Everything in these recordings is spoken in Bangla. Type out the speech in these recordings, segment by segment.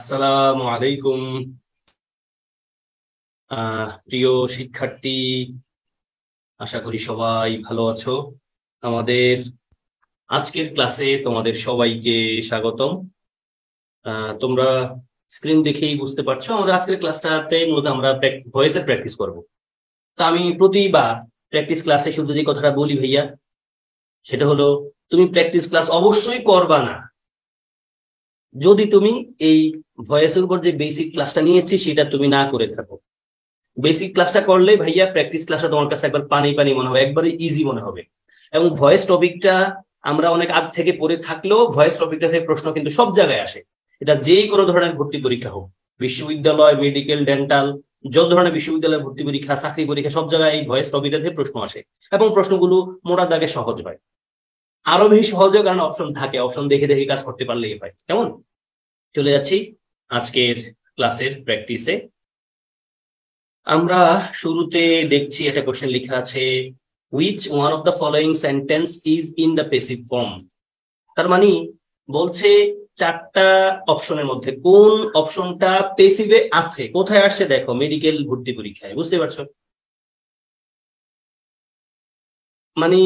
আসসালামু আলাইকুম। প্রিয় শিক্ষার্থী, আশা করি সবাই ভালো আছো। আমাদের আজকের ক্লাসে তোমাদের সবাইকে স্বাগতম। তোমরা স্ক্রিন দেখেই বুঝতে পারছো আমাদের আজকের ক্লাসটাতে মূলত আমরা ভয়েসের প্র্যাকটিস করব। তা আমি প্রতিবার প্র্যাকটিস ক্লাসে শুধু যে কথাটা বলি ভাইয়া, সেটা হলো তুমি প্র্যাকটিস ক্লাস অবশ্যই করবা না যদি তুমি এই ভয়েসের উপর যে বেসিক ক্লাসটা নিয়েছি সেটা তুমি না করে থাকো। বেসিক ক্লাসটা করলে ভাইয়া প্র্যাকটিস ক্লাসটা তোমার কাছে একবার পানি পানি মনে হবে, একবারে ইজি মনে হবে। এবং ভয়েস টপিকটা আমরা অনেক আগ থেকে পড়ে থাকলেও ভয়েস টপিকটা থেকে প্রশ্ন কিন্তু সব জায়গায় আসে। এটা যেই কোনো ধরনের ভর্তি পরীক্ষা হোক, বিশ্ববিদ্যালয়, মেডিকেল, ডেন্টাল, যত ধরনের বিশ্ববিদ্যালয় ভর্তি পরীক্ষা, চাকরি পরীক্ষা, সব জায়গায় এই ভয়েস টপিকটা থেকে প্রশ্ন আসে এবং প্রশ্নগুলো মোটা দাগে সহজ হয়। আরো বেশি সহজ হয় কারণ অপশন থাকে, অপশন দেখে দেখে কাজ করতে পারলেই হয়। কেমন? চলে যাচ্ছি আজকের ক্লাসের প্র্যাকটিসে। আমরা শুরুতে দেখছি একটা কোশ্চেন লেখা আছে, which one of the following sentence is in the passive form? তার মানে বলছে চারটা অপশনের মধ্যে কোন অপশনটা পেসিভে আছে। কোথায় আসছে দেখো, মেডিকেল ভর্তি পরীক্ষায়। বুঝতে পারছো? মানে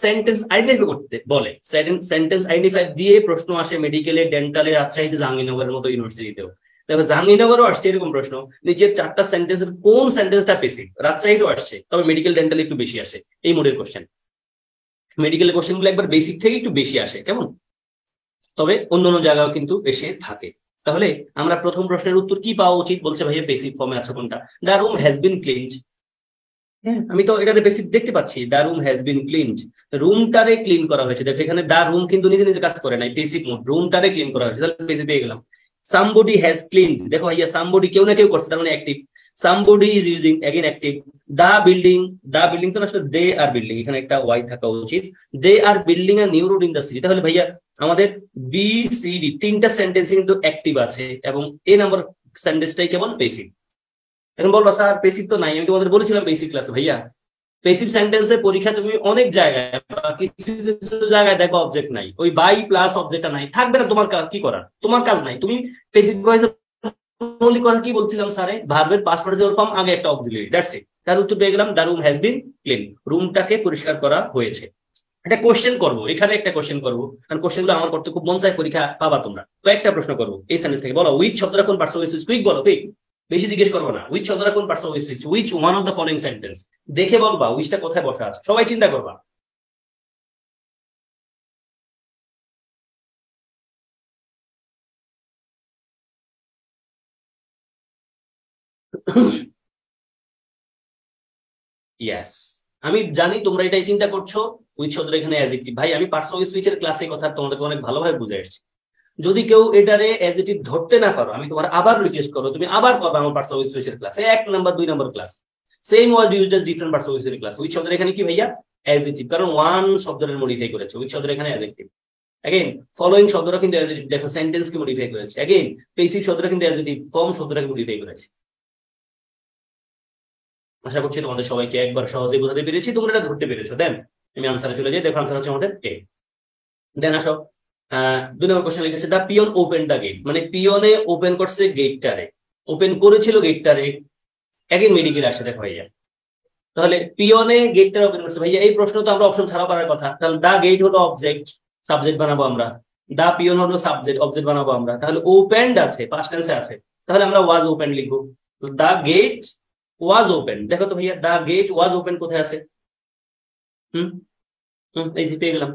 সেন্টেন্স আইডেন্টিফাই করতে বলে, সেন্টেন্স আইডেন্টিফাই দিয়ে প্রশ্ন আসে মেডিকেলে, ডেন্টালে, রাজশাহীতে, জাহাঙ্গীরনগরের মতো ইউনিভার্সিটিতেও। দেখো জাহাঙ্গীরনগরও আসছে এরকম প্রশ্ন, নিচের চারটা সেন্টেন্সের কোন সেন্টেন্সটা পেসিভ। রাজশাহীতেও আসছে, তবে মেডিকেল ডেন্টালে একটু বেশি আসে এই মোডের কোশ্চেন। মেডিকেলের কোশ্চেন গুলো একবার বেসিক থেকে একটু বেশি আসে, কেমন? তবে অন্যান্য জায়গাও কিন্তু এসে থাকে। তাহলে আমরা প্রথম প্রশ্নের উত্তর কি পাওয়া উচিত? বলছে ভাইয়া বেসিক ফর্মে আছে কোনটা? The room has been cleaned. হ্যাঁ, আমি তো এটাতে বেসিক দেখতে পাচ্ছি, the room has been cleaned. রুমটারে ক্লিন করা হয়েছে। দেখো এখানে দ্য রুম কিন্তু নিজে নিজে কাজ করে নাই, বেসিক মোড, রুমটারে ক্লিন করা হয়েছে, তাহলে বেসিক পেয়ে গেলাম। সামবডি হ্যাজ ক্লিনড, দেখো ভাইয়া সামবডি কেউ না কেউ করছে, তার মানে active. Somebody is using, again active. The building তো আসলে দে আর বিল্ডিং, এখানে একটা ওয়াই থাকা উচিত। They are building a new road in the city. তাহলে ভাইয়া আমাদের বি সি ডি তিনটা সেন্টেন্স কিন্তু অ্যাক্টিভ আছে এবং এ নাম্বার সেন্টেন্সটাই কেবল বেসিক। এখন বলবো স্যার বেসিক তো নাই, আমি তোমাদের বলেছিলাম বেসিক ক্লাসে ভাইয়া পেসিভ সেন্টেন্সে পরীক্ষা তুমি অনেক জায়গায় কিছু কিছু জায়গায় দেখো অবজেক্ট নাই, ওই বাই প্লাস অবজেক্টটা নাই, থাকবে না। তোমার কি করার, তোমার কাজ নাই। তুমি পেসিভ ভয়েসে মৌলিক কথা কি বলছিলাম স্যারে, ভার্বের পাস্ট পার্টিসিপল ফর্ম আগে একটা অক্সিলারি, দ্যাটস ইট। তার উত্তর পেয়ে গেলাম, the room has been clean, রুমটাকে পরিষ্কার করা হয়েছে। একটা কোশ্চেন করবো এখানে, একটা কোশ্চেন করবো, কারণ কোশ্চেনগুলো আমার করতে খুব মন চায়, পরীক্ষা পাবা তোমরা। তো একটা প্রশ্ন করবো এই সেন্টেন্স থেকে, বলো উইচ শব্দটা কোন পার্টস অফ স্পিচ। কুইক বলো, কুইক, বেশি জিজ্ঞেস করবো না। উইচ শব্দটা কোন parts of speech, which one of the following sentence. দেখে বলবা উইচটা কোথায় বসা আছে, সবাই চিন্তা করবা। ইয়েস, আমি জানি তোমরা এটাই চিন্তা করছো, উইচ শব্দটা এখানে অ্যাডজেক্টিভ। ভাই আমি পার্টস অফ স্পিচের ক্লাসে কথা তোমাদেরকে অনেক ভালোভাবে বুঝে আসছি। যদি কেউ এটারে অ্যাডজেক্টিভ ধরতে না পারো, আমি তোমার আবার রিকোয়েস্ট করবো, তুমি আবার পাবে আমার পার্টস অফ স্পিচের ক্লাসে 1 number 2 number class, same word use just different parts of স্পিচের ক্লাস। উইচ শব্দের এখানে কি ভাইয়া অ্যাডজেক্টিভ, কারণ ওয়ান শব্দের মডিফাই করেছে, উইচ শব্দের এখানে অ্যাডজেক্টিভ। अगेन ফলোইং শব্দটা কিন্তু অ্যাডজেক্টিভ, দেখো সেন্টেন্স কে মডিফাই করেছে। अगेन পেসিভ শব্দটা কিন্তু অ্যাডজেক্টিভ, ফর্ম শব্দটাকে মডিফাই করেছে। আশা করছি তোমাদের সবাইকে একবার সহজে বোঝাতে পেরেছি, তোমরা এটা ধরতে পেরেছো। দেন আমি আনসারে চলে যাই। দেখো আনসার হচ্ছে আমাদের এ। দেন আসো 2 নম্বর কোশ্চেন লিখেছে, দা পিয়ন ওপেন দা গেট, মানে পিয়নে ওপেন করছে গেটটারে, ওপেন করেছিল গেটটারে। अगेन মেডিকেল আসে, দেখো ভাইয়া তাহলে পিয়নে গেটটা ওপেন করছে। ভাইয়া এই প্রশ্ন তো আমরা অপশন ছাড়া পারার কথা, তাহলে দা গেট হলো অবজেক্ট, সাবজেক্ট বানাবো আমরা। দা পিয়ন হলো সাবজেক্ট, অবজেক্ট বানাবো আমরা। তাহলে ওপেনড আছে, পাস্ট টেন্সে আছে, তাহলে আমরা ওয়াজ ওপেন লিখবো। দা গেট ওয়াজ ওপেন। দেখো তো ভাইয়া দা গেট ওয়াজ ওপেন কোথায় আছে? হুম এই যে পেয়ে গেলাম।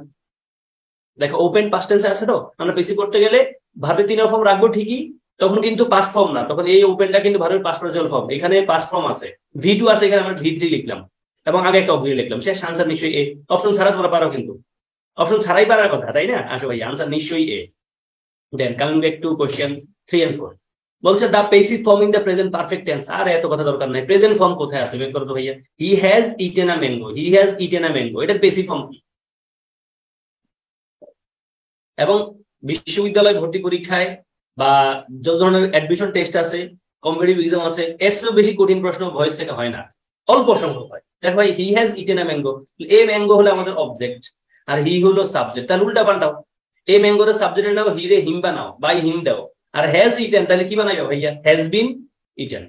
দেখো ওপেন পাস্ট টেন্সে আছে, তো আমরা বেশি করতে গেলে ভার্বের 3 ফর্ম রাখবো ঠিকই, তখন কিন্তু পাস্ট ফর্ম না, তখন এই ওপেনটা কিন্তু ভার্বের পাস্ট পার্টিসিপল ফর্ম। এখানে পাস্ট ফর্ম আছে, ভি2 আছে, এখানে আমরা ভি3 লিখলাম এবং আগে একটা অবজেক্ট লিখলাম। শেষ, আনসার নিশ্চয়ই এ। অপশন ছাড়া তোমরা পারো, কিন্তু অপশন ছাড়াই পারার কথা, তাই না? আসো ভাই আনসার নিশ্চয়ই A. Then coming back to question 3 and 4, বলছে the passive form in the present perfect tense. আর এত কথা দরকার নাই, প্রেজেন্ট ফর্ম কোথায় আছে বের করো তো ভাইয়া। হি has eaten a mango, he has eaten a mango, এটা পেসিভ ফর্ম। এবং বিশ্ববিদ্যালয় ভর্তি পরীক্ষায় বা যত ধরনের অ্যাডমিশন টেস্ট আছে, কম্পিটিটিভ এক্সাম আছে, এর চেয়ে বেশি কঠিন প্রশ্ন ভয়েস থেকে হয় না, অল্প সংখ্যক হয়। দেখো ভাই হি has eaten a mango, a mango হলো আমাদের অবজেক্ট আর হি হলো সাবজেক্ট। তাহলে উল্টা পাল্টাও, এ ম্যাঙ্গোর সাবজেক্টের নাও হি রে হিম বানাও, বাই হিম দাও, আর হ্যাজ ইটেন তাহলে কি বানাইবে ভাইয়া? Has been eaten.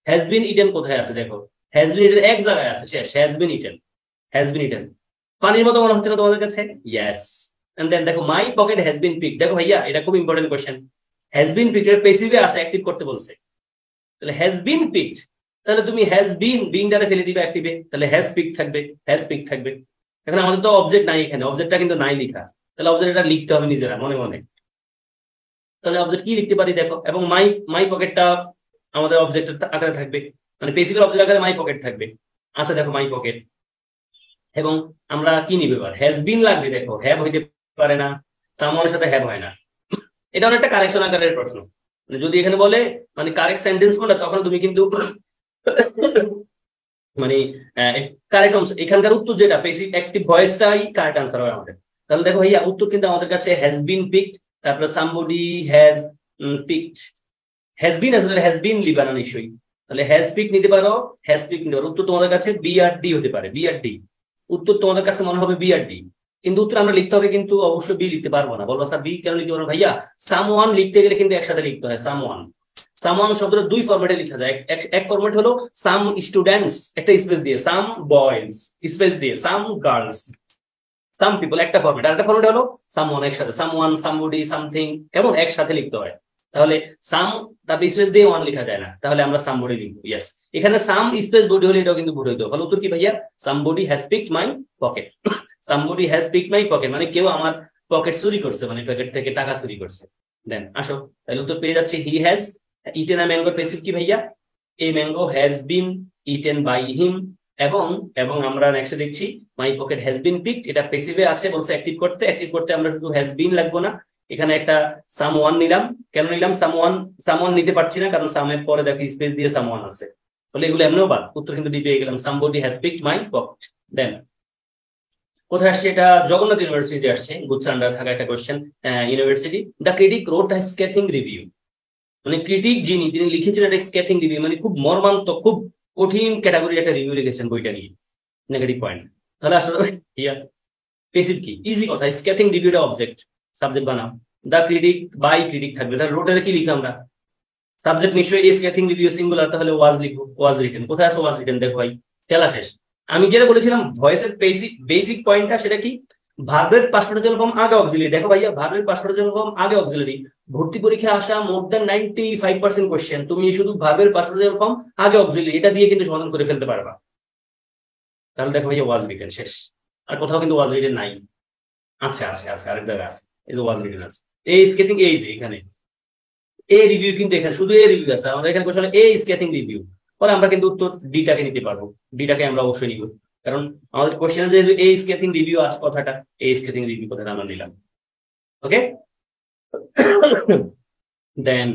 Has been eaten কোথায় আছে দেখো, হ্যাজ বিন ইটেন এক জায়গায় আছে, শেষ, has been eaten, has been eaten. পানির মতো মনে হচ্ছে না তোমাদের কাছে? ইয়েস। এন্ড দেন দেখো my pocket has been pick, দেখো ভাইয়া এটা খুব important question. Has been pick এর প্যাসিভে আছে, অ্যাক্টিভ করতে বলছে, তাহলে হ্যাজ বিন পিকড, তাহলে তুমি হ্যাজ বিন বিংটারে ফেলে দিবে অ্যাক্টিভে, তাহলে হ্যাজ পিক থাকবে, হ্যাজ পিক থাকবে। এখন আমাদের তো অবজেক্ট নাই এখানে, অবজেক্টটা কিন্তু নাই লেখা, তাহলে অবজেক্ট এটা লিখতে হবে নিজেরা মনে মনে। তাহলে অবজেক্ট কি লিখতে পারি দেখো, এবং মাই মাই পকেটটা আমাদের অবজেক্টের আকারে থাকবে, মানে বেসিক্যালি অবজেক্ট আকারে মাই পকেট থাকবে। আচ্ছা দেখো মাই পকেট, এবং আমরা কি নিবে এবার? হ্যাজ বিন লাগবে, দেখো হ্যাভ হইতে পারে না, সামওয়ানের সাথে হ্যাভ হয় না। এটা অনেকটা কারেকশন আকারের প্রশ্ন, মানে যদি এখানে বলে মানে কারেক্ট সেন্টেন্স কোনটা, তখন তুমি কিন্তু মানে কারেক্ট এখানকার উত্তর যেটা বেসিক অ্যাক্টিভ ভয়েসটাই কারেক্ট আনসার হবে আমাদের। তাহলে দেখো ভাইয়া উত্তর কিন্তু আমাদের কাছে হ্যাজ বিন পিকড, তারপরে somebody has picked, has been আছে, হ্যাজ বিন লিবা না নিশ্চয়ই, তাহলে হ্যাজ পিক নিতে পারো, হ্যাজ পিক নিতে পারো। উত্তর তোমাদের কাছে বি আর ডি হতে পারে, বি আর ডি। উত্তর তোমাদের কাছে মনে হবে বি আর ডি, কিন্তু উত্তর আমরা লিখতে হবে কিন্তু অবশ্যই বি লিখতে পারবো না। বলবো স্যার বি কেন লিখতে পারবো ভাইয়া? সামওয়ান লিখতে গেলে কিন্তু একসাথে লিখতে হয়, সামওয়ান। সামওয়ান শব্দটা দুই ফরম্যাটে লেখা যায়, এক ফরম্যাট হলো সাম স্টুডেন্টস একটা স্পেস দিয়ে, সাম বয়েজ স্পেস দিয়ে, সাম গার্লস, সাম পিপল একটা ফরম্যাট, আর একটা ফরম্যাট হলো সামওয়ান একসাথে, সামওয়ান সামবডি সামথিং এমন একসাথে লিখতে হয়। তাহলে সাম তারপরে স্পেস দিয়ে ওয়ান লেখা যায় না, তাহলে আমরা সামবডি লিখবো। ইয়েস, এখানে সাম স্পেস বডি হলে এটাও কিন্তু ভুল হইতো। তাহলে উত্তর কি ভাইয়া? Somebody has picked my pocket. Somebody has picked my pocket মানে কেউ আমার পকেট চুরি করছে, মানে পকেট থেকে টাকা চুরি করছে। দেন আসো, তাহলে উত্তর পেয়ে যাচ্ছে he has eaten a mango, passive কি ভাইয়া? A mango has been eaten by him. এবং এবং আমরা নেক্সট দেখছি my pocket has been picked, এটা প্যাসিভে আছে, বলছে অ্যাক্টিভ করতে। অ্যাক্টিভ করতে আমরা শুধু হ্যাজ বিন লাগবো না, এখানে একটা সামওয়ান নিলাম। কেন নিলাম সামওয়ান? সামওয়ান নিতে পারছি না কারণ সামের পরে দেখো স্পেস দিয়ে সামওয়ান আছে, তাহলে এগুলো এমনিও বাদ। উত্তর কিন্তু ডি পেয়ে গেলাম, somebody has picked my pocket. Then কোথায় আসছে? এটা জগন্নাথ ইউনিভার্সিটি আসছে, গুচ্ছার আন্ডার থাকা একটা question. University the critic wrote a scathing review, মানে ক্রিটিক যিনি তিনি লিখেছেন একটা স্কেচিং রিভিউ, মানে খুব মর্মান্তক খুব কঠিন ক্যাটাগরির একটা রিভিউ লিখেছেন বইটা নিয়ে, নেগেটিভ পয়েন্ট। তাহলে আসলে প্যাসিভ কি? ইজি কথা, স্কেচিং রিভিউটা অবজেক্ট, সাবজেক্ট বানাও, দ্য ক্রিটিক বাই ক্রিটিক থাকবে, তাহলে রোটের কি লিখলাম আমরা? সাবজেক্ট নিশ্চয়ই স্কেচিং রিভিউ সিঙ্গুলার, তাহলে ওয়াজ লিখবো, ওয়াজ রিটেন। কোথায় আছে ওয়াজ রিটেন? দেখো ভাই খেলা শেষ। আমি যেটা বলেছিলাম ভয়েসের বেসিক পয়েন্টটা, সেটা কি? ভার্বের পাস্ট পার্টিসিপাল ফর্ম আগে অক্সিলারি। দেখো ভাইয়া ভার্বের পাস্ট পার্টিসিপাল ফর্ম আগে অক্সিলারি, ভর্তি পরীক্ষায় আসা মোর দ্যান 95% কোশ্চেন তুমি শুধু ভার্বের পাস্ট পার্টিসিপাল ফর্ম আগে অক্সিলারি এটা দিয়ে কিন্তু সমাধান করে ফেলতে পারবা। তাহলে দেখো ভাইয়া ওয়াজ রিটেন শেষ, আর কোথাও কিন্তু ওয়াজ রিটেন নাই। আচ্ছা আচ্ছা আচ্ছা, আরেক জায়গায় আছে, এই যে ওয়াজ রিটেন আছে, এই স্কেচিং, এই যে এখানে এ রিভিউ, কিন্তু এখানে শুধু এ রিভিউ আছে, আমাদের এখানে কোশ্চেন এ স্কেচিং রিভিউ, পরে আমরা কিন্তু উত্তর ডিটাকে নিতে পারবো, ডিটাকে আমরা অবশ্যই নিব, কারণ আমাদের কোশ্চেনে যে এ স্কেচিং রিভিউ আছে কথাটা, এ স্কেচিং রিভিউ কথাটা আমরা নিলাম। ওকে, দেন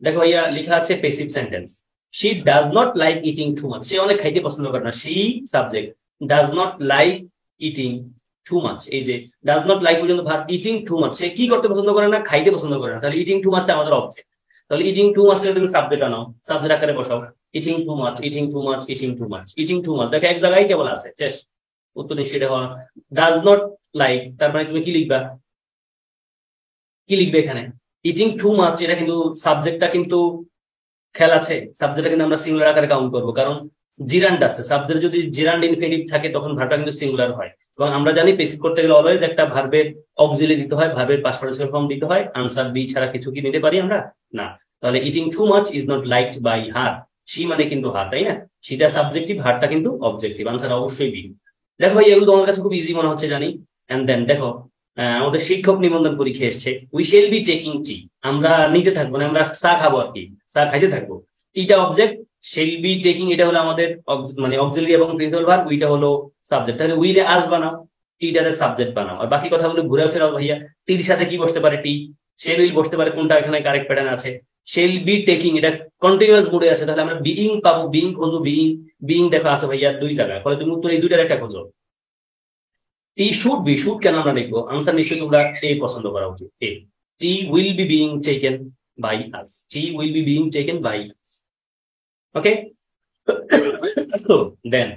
দেখো ভাইয়া লেখা আছে passive sentence, she does not like eating too much, সে অনেক খাইতে পছন্দ করে না, she subject, does not like eating too much, এই যে ডাজ নট লাইক পর্যন্ত ভার্ব, ইটিং টু মাচ সে কি করতে পছন্দ করে না? খাইতে পছন্দ করে না, তাহলে ইটিং টু মাচটা আমাদের অবজেক্ট। তাহলে ইটিং টু মাচটা তুমি সাবজেক্ট আনাও, সাবজেক্ট আকারে বসাও, eating too much, eating too much, eating too much, eating too much, দেখো এক জায়গায় কেবল আছে, শেষ, উত্তর নিশ্চিত হওয়া। ডাজ নট লাইক, তার মানে তুমি কি লিখবা? কি লিখবে এখানে? ইটিং টু মাচ, এটা কিন্তু সাবজেক্টটা কিন্তু খেয়াল আছে, সাবজেক্টটা কিন্তু আমরা সিঙ্গুলার আকারে কাউন্ট করবো, কারণ জিরান্ড আছে, সাবজেক্ট যদি জিরান্ড ইনফিনিটিভ থাকে তখন ভার্বটা কিন্তু সিঙ্গুলার হয়। এবং আমরা জানি প্যাসিভ করতে গেলে অলওয়েজ একটা ভার্বের অক্সিলারি দিতে হয়, ভার্বের পাস্ট পার্টিসিপাল ফর্ম দিতে হয়, আনসার বি ছাড়া কিছু কি নিতে পারি আমরা? না। তাহলে eating too much is not liked by her, C মানে কিন্তু হার, তাই না? সেটা সাবজেক্টিভ, হারটা কিন্তু অবজেক্টিভ, আনসার অবশ্যই বি। দেখো ভাই এগুলো তোমার কাছে খুব ইজি মনে হচ্ছে জানি। এন্ড দেন দেখো আমাদের শিক্ষক নিবন্ধন পরীক্ষা এসছে, we shall be taking tea, আমরা নিতে থাকবো না, আমরা চা খাবো আর কি, চা খাইতে থাকবো। টিটা অবজেক্ট, শেল বি টেকিং এটা হলো আমাদের মানে অক্সিলারি এবং প্রিন্সিপাল ভার্ব, উইটা হলো সাবজেক্ট, তাহলে উইলে আজ বানাও, টিটারে সাবজেক্ট বানাও, আর বাকি কথাগুলো ঘুরে ফেরাও ভাইয়া। টির সাথে কি বসতে পারে? টি। শেল উইল বসতে পারে, কোনটা এখানে কারেক্ট প্যাটার্ন আছে? শেল বি টেকিং, এটা কন্টিনিউয়াস মোডে আছে, তাহলে আমরা বিইং পাবো, বিইং খোঁজো, বিইং, বিইং দেখো আছে ভাইয়া দুই জায়গায়, ফলে তুমি উত্তর এই দুইটার একটা খোঁজো। টি শুড বি, শুড কেন আমরা লিখবো? আনসার নিশ্চয়ই তোমরা এ পছন্দ করা উচিত, A. Tea will be being taken by us, tea will be being taken by us. Okay, then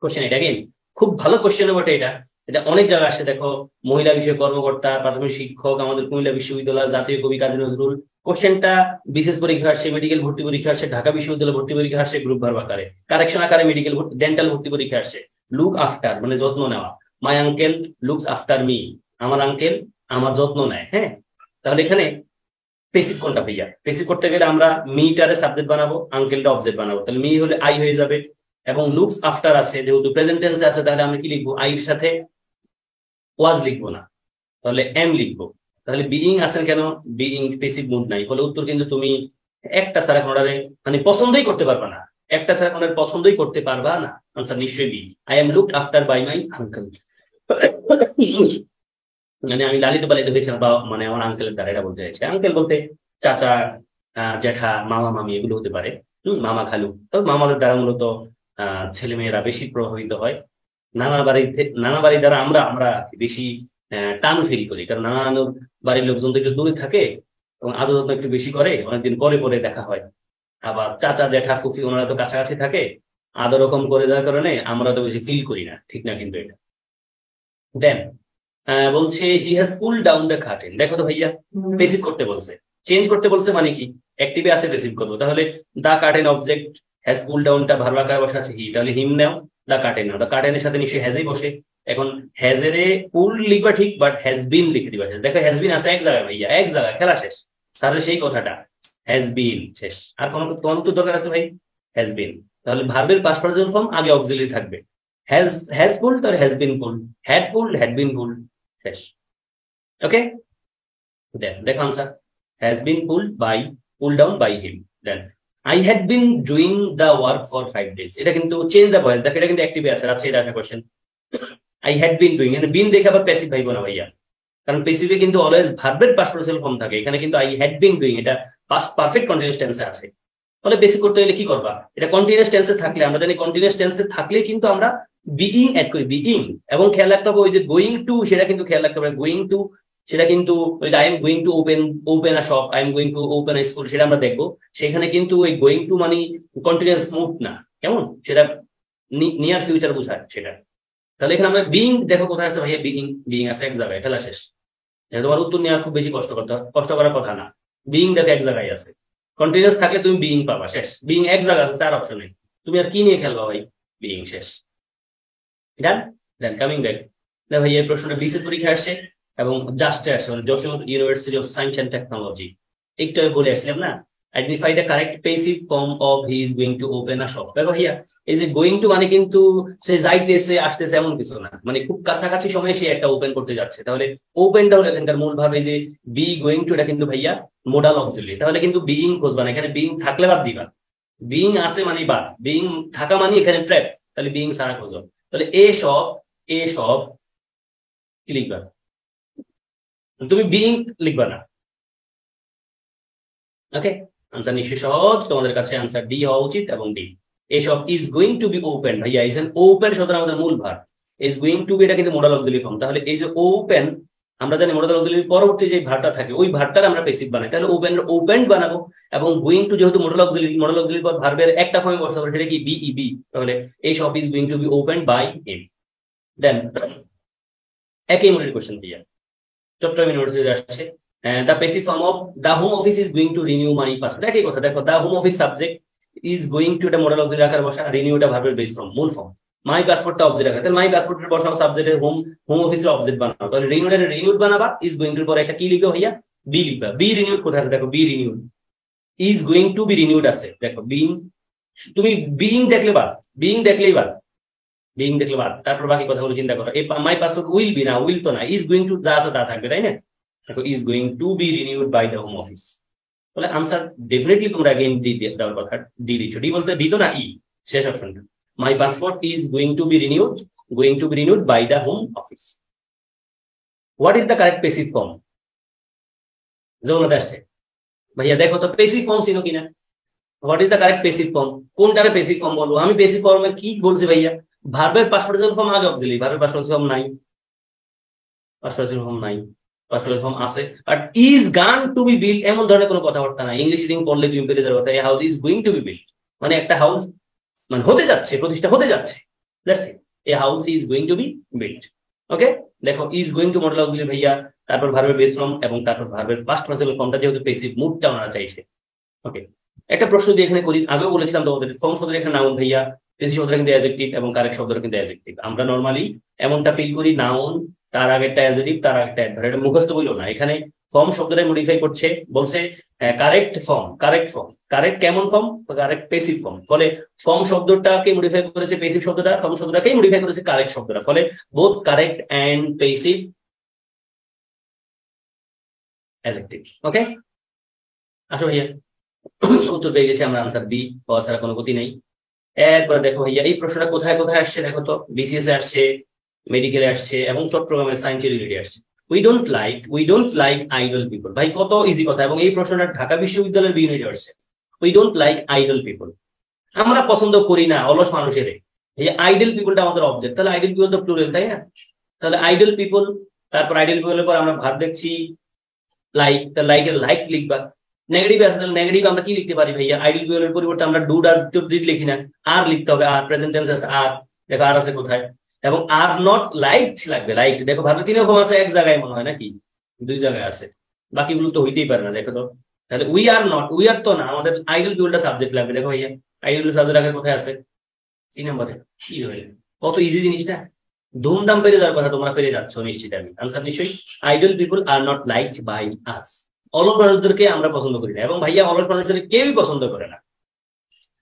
question এটা গেম খুব ভালো কোশ্চেন বটে, এটা এটা অনেক জায়গায় আসে। দেখো মহিলা বিষয় কর্মকর্তা, প্রাথমিক শিক্ষক, আমাদের কুমিল্লা বিশ্ববিদ্যালয়, জাতীয় কবি কাজী নজরুল, কোশ্চেনটা বিশেষ পরীক্ষা আসছে, মেডিকেল ভর্তি পরীক্ষা আসছে, ঢাকা বিশ্ববিদ্যালয় ভর্তি পরীক্ষা আসছে, গ্রুপ ভার্ব আকারে, কারেকশন আকারে মেডিকেল ডেন্টাল ভর্তি পরীক্ষা আসছে। লুক আফটার মানে যত্ন নেওয়া, my uncle looks after me, আমার আঙ্কেল আমার যত্ন নেয়। হ্যাঁ, তাহলে এখানে পেসিভ কোনটা ভাইয়া? পেসিভ করতে গেলে আমরা মিটারে সাবজেক্ট বানাবো, আঙ্কেলটা অবজেক্ট বানাবো, তাহলে মি হলে আই হয়ে যাবে। এবং লুকস আফটার আছে, যেহেতু প্রেজেন্ট টেন্সে আছে, তাহলে আমরা কি লিখবো? আই এর সাথে ওয়াজ লিখবো না, তাহলে এম লিখবো। তাহলে বিইং আছেন কেন? বিইং পেসিভ মুড নাই, ফলে উত্তর কিন্তু তুমি একটা ছাড়া কোনটারে মানে পছন্দই করতে পারবা না, একটা ছাড়া কোনটারে পছন্দই করতে পারবা না। আনসার নিশ্চয়ই B, I am looked after by my uncle. মানে আমি লালিত পালিত হয়েছিলাম বা মানে আমার আঙ্কেলের দ্বারা, এটা বলতে চাইছে। আঙ্কেল বলতে চাচা, জ্যাঠা, মামা মামি এগুলো হতে পারে, মামা খালু। তবে মামাদের দ্বারা মূলত ছেলে মেয়েরা বেশি প্রভাবিত হয়। নানা বাড়ি দ্বারা আমরা আমরা বেশি টান ফিল করি, কারণ নানা নানুর বাড়ির লোকজন তো একটু দূরে থাকে এবং আদর যত্ন একটু বেশি করে, অনেকদিন পরে পরে দেখা হয়। আবার চাচা জ্যাঠা ফুফি ওনারা তো কাছাকাছি থাকে, আদর রকম করে যাওয়ার কারণে আমরা তো বেশি ফিল করি না, ঠিক না? কিন্তু এটা দেন বলছে he has pull down the curtain. দেখো তো ভাইয়া, পেসিভ করতে বলছে, চেঞ্জ করতে বলছে, মানে কি অ্যাক্টিভে আছে পেসিভ করবো। তাহলে the curtain object, has pull ডাউনটা ভার্ব আকারে বসে আছে হি, তাহলে হিম নাও, দা কার্টেন নাও। দা কার্টেনের সাথে নিশ্চয়ই হ্যাজই বসে। এখন হ্যাজেরে পুল লিখবা ঠিক, বাট হ্যাজ বিন লিখে দিবা। দেখো হ্যাজ বিন আছে এক জায়গায় ভাইয়া, এক জায়গায়, খেলা শেষ। স্যারের সেই কথাটা হ্যাজ বিন শেষ, আর কোনো তোমার তো দরকার আছে ভাই? হ্যাজ বিন, তাহলে ভার্বের পাস্ট পার্সন ফর্ম আগে অক্সিলারি থাকবে। হ্যাজ পুলড আর has been pulled, had pulled had been pulled, শেষ। ওকে, দেন দেখো answer, has been pulled down by him. Then I had been doing the work for 5 days। এটা কিন্তু চেঞ্জ দ্য ভয়েস, দেখো এটা কিন্তু অ্যাক্টিভে আছে। আচ্ছা এটা একটা question, I had been doing, মানে বিন দেখে আবার প্যাসিভ ভাইবো না ভাইয়া, কারণ প্যাসিভে কিন্তু অলওয়েজ ভার্বের পাস্ট পার্সন ফর্ম থাকে। এখানে কিন্তু আই হ্যাড বিন ডুইং, এটা পাস্ট পারফেক্ট কন্টিনিউয়াস টেন্সে আছে। ফলে বেসিক করতে গেলে কি করবা? এটা কন্টিনিউয়াস টেন্সে থাকলে, আমরা জানি কন্টিনিউয়াস টেন্সে থাকলে কিন্তু আমরা বিইং অ্যাড করি, বিইং। এবং খেয়াল রাখতে হবে ওই যে গোয়িং টু, সেটা কিন্তু খেয়াল রাখতে হবে, গোয়িং টু সেটা কিন্তু ওই যে I am going to open a shop, I am going to open a school, সেটা আমরা দেখবো। সেখানে কিন্তু ওই গোয়িং টু মানে কন্টিনিউয়াস মুভ না, কেমন? সেটা নিয়ার ফিউচার বোঝায় সেটা। তাহলে এখানে আমরা বিইং, দেখো কোথায় আছে ভাইয়া? বিইং আছে এক জায়গায়, খেলা শেষ। তোমার উত্তর নেওয়া খুব বেশি কষ্ট করার কথা না। বিইং দেখো এক জায়গায় আছে, কন্টিনিউয়াস থাকলে তুমি বিইং পাবা, শেষ। বিইং এক জায়গা আছে, 4 অপশনে, তুমি আর কি নিয়ে খেলবা ভাই? বিইং শেষ। ডান। দেন কামিং ব্যাক, ভাই এই প্রশ্নটা বিশেষ পরীক্ষা আসছে এবং জাস্টে আসছে, মানে Jessore university of science and technology. একটু আমি বলে আসলাম না, identify the correct passive form of he is going to open a shop. দেখো ভাইয়া, এই যে গোয়িং টু মানে কিন্তু সে যাইতেছে আসতেছে এমন কিছু না, মানে খুব কাছাকাছি সময়ে সে একটা ওপেন করতে যাচ্ছে। তাহলে ওপেনটা হলো এখানকার মূল ভাবে যে বি গোয়িং টু, এটা কিন্তু ভাইয়া মোডাল অক্সিলারি। তাহলে কিন্তু বিইং খুঁজবা না, এখানে বিইং থাকলে বাদ দিবা। বিইং আছে মানে বাদ, বিইং থাকা মানে এখানে ট্র্যাপ, তাহলে বিইং ছাড়া খোঁজো। তাহলে এ সব কি লিখবা? তুমি বিইং লিখবা না। ওকে, আনসার নিশ্চয়ই সহজ, তোমাদের কাছে আনসার ডি হওয়া উচিত এবং ডি। এসব is going to be open, ভাইয়া ইজ এন ওপেন শব্দ আমাদের মূল verb, is going to be এটা কিন্তু মোডাল অক্সিলারি ফর্ম। তাহলে এই যে ওপেন, আমরা জানি মোডাল অক্সিলারি পরবর্তী যে ভার্বটা থাকে ওই ভার্বটার আমরা পেসিভ বানাই, তাহলে ওপেন্ড বানাবো। এবং গোয়িং টু যেহেতু মোডাল অক্সিলারি পর ভার্বের একটা ফর্মে বসতে হবে, সেটা কি? বিইবি। তাহলে এই সব is going to be open by him. Then একই মনের কোশ্চেন দিয়া চট্টগ্রাম ইউনিভার্সিটি আসছে, the passive form of the home office is going to renew my passport। একই কথা, দেখো the home office subject is going to এটা মডেল অক্সিলারি আকারে বসা, renew এটা ভার্বের বেস ফর্ম মূল ফর্ম, মাই পাসপোর্টটা অবজেক্ট আকারে, তাহলে মাই পাসপোর্টের বসাও সাবজেক্টের হোম অফিসের অবজেক্ট বানাও। তাহলে রিনিউড বানাবা, ইজ গোয়িং টু পরে একটা কি লিখো ভাইয়া? বি লিখবা। বি রিনিউড কোথায় আছে? দেখো B renewed, is going to be renewed আছে, দেখো বিইং। তুমি বিইং দেখলে বাদ, বিইং দেখলেই বাদ, বিইং দেখলে বাদ। তারপর বাকি কথাগুলো চিন্তা করো। এই মাই পাসপোর্ট উইল বি না, উইল তো না, ইজ গোয়িং টু যা আছে তা থাকবে, তাই না? is going to be renewed by the home office। তাহলে আনসার ডেফিনেটলি তোমরা अगेन ডি দেওয়ার কথা, ডি দিচ্ছ। ডি বলতে ডি তো না, ই শেষ অপশনটা। My passport is going to be renewed by the home office. What is the correct passive form? যেমন আসছে ভাইয়া, দেখো তো পেসিভ ফর্ম ছিল কিনা। What is the correct passive form? কোনটারে পেসিভ ফর্ম বলবো? আমি পেসিভ ফর্মে কি বলছি ভাইয়া? ভার্বের পাস্ট পার্টিসিপল ফর্ম আগে অক্সিলারি, ভার্বের পাস্ট পার্টিসিপল ফর্ম নাই, পাস্ট পার্টিসিপল ফর্ম নাই, ফর্ম আছে। But is gonna to be build এমন ধরনের কোনো কথাবার্তা নাই। ইংলিশ রিডিং পড়লে তুমি পেরে যাওয়ার কথা, এই house is going to be build, মানে একটা হাউস মানে হতে যাচ্ছে, প্রতিষ্ঠা হতে যাচ্ছে। That's it, a house is going to be build. Okay, দেখো is going to modal auxiliary ভাইয়া, তারপর ভার্বের বেস ফর্ম এবং তারপর ভার্বের পাস্ট পার্টিসিপল ফর্মটা যেহেতু পেসিভ মুডটা ওনারা চাইছে। ওকে, একটা প্রশ্ন দিয়ে এখানে করি, আগেও বলেছিলাম তোমাদের ফর্ম শব্দের এখানে নাউন ভাইয়া, পেসিভ শব্দটা কিন্তু অ্যাডজেক্টিভ এবং কারেক্ট শব্দটা কিন্তু অ্যাডজেক্টিভ। আমরা নরমালি এমনটা ফিল করি নাউন তার আগে একটা অ্যাডজেক্টিভ তার আগে একটা অ্যাডভার্ব, এটা মুখস্থ বইলো না, এখানে ফর্ম শব্দটা মডিফাই করছে, বলছে correct form, correct form, correct কেমন ফর্ম, কারেক্ট পেসিভ ফর্ম, ফলে ফর্ম শব্দটাকে মডিফাই করেছে পেসিভ শব্দটা, ফর্ম শব্দটাকেই মডিফাই করেছে কারেক্ট শব্দটা, ফলে both correct and passive adjective. Okay, আসো ভাইয়া, উত্তর পেয়ে গেছি আমরা, আনসার বি, পাওয়া ছাড়া কোনো গতি নেই। একবার দেখো ভাইয়া এই প্রশ্নটা কোথায় কোথায় আসছে দেখো তো, বিসিএস এ আসছে, মেডিকেলে আসছে এবং চট্টগ্রামের সায়েন্স রিলেটে আসছে। We don't like idol people, ভাই কত ইজি কথা, এবং এই প্রশ্নটা ঢাকা বিশ্ববিদ্যালয়ের বি ইউনিটে আসছে। We don't like idol people, আমরা পছন্দ করি না অলস মানুষের। এই আইডল পিপলটা আমাদের অবজেক্ট, তাহলে আইডল পিপল তো প্লুরাল, তাই না? তাহলে আইডল পিপল, তারপর আইডল পিপলের পর আমরা ভাব দেখছি লাইক, তাহলে লাইকের লাইক লিখবা। নেগেটিভ আছে, তাহলে নেগেটিভ আমরা কি লিখতে পারি ভাইয়া, আইডল পিপলের পরিবর্তে আমরা ডু ডাজ ডিড লিখি না, আর লিখতে হবে, আর প্রেজেন্ট টেন্স আছে আর, দেখো আর আছে কোথায়, এবং আর নট লাইকড লাগবে, লাইকড দেখো ভাবে তিন রকম আছে, এক জায়গায় মনে হয় নাকি দুই জায়গায় আছে, বাকিগুলো তো হইতেই পারে না, দেখো তো। তাহলে we are not, we are তো না, আমাদের আইডল পিপলটা সাবজেক্ট লাগবে, দেখো ভাইয়া আইডল সাবজেক্ট আগে কোথায় আছে, সি নাম্বারে। কি হয়ে কত ইজি জিনিসটা, ধুমধাম পেরে যাওয়ার কথা, তোমরা পেরে যাচ্ছ নিশ্চিত, আমি আনসার নিশ্চয়ই, idle people are not liked by us, অলস মানুষদেরকে আমরা পছন্দ করি না, এবং ভাইয়া অলস মানুষদেরকে কেউই পছন্দ করে না,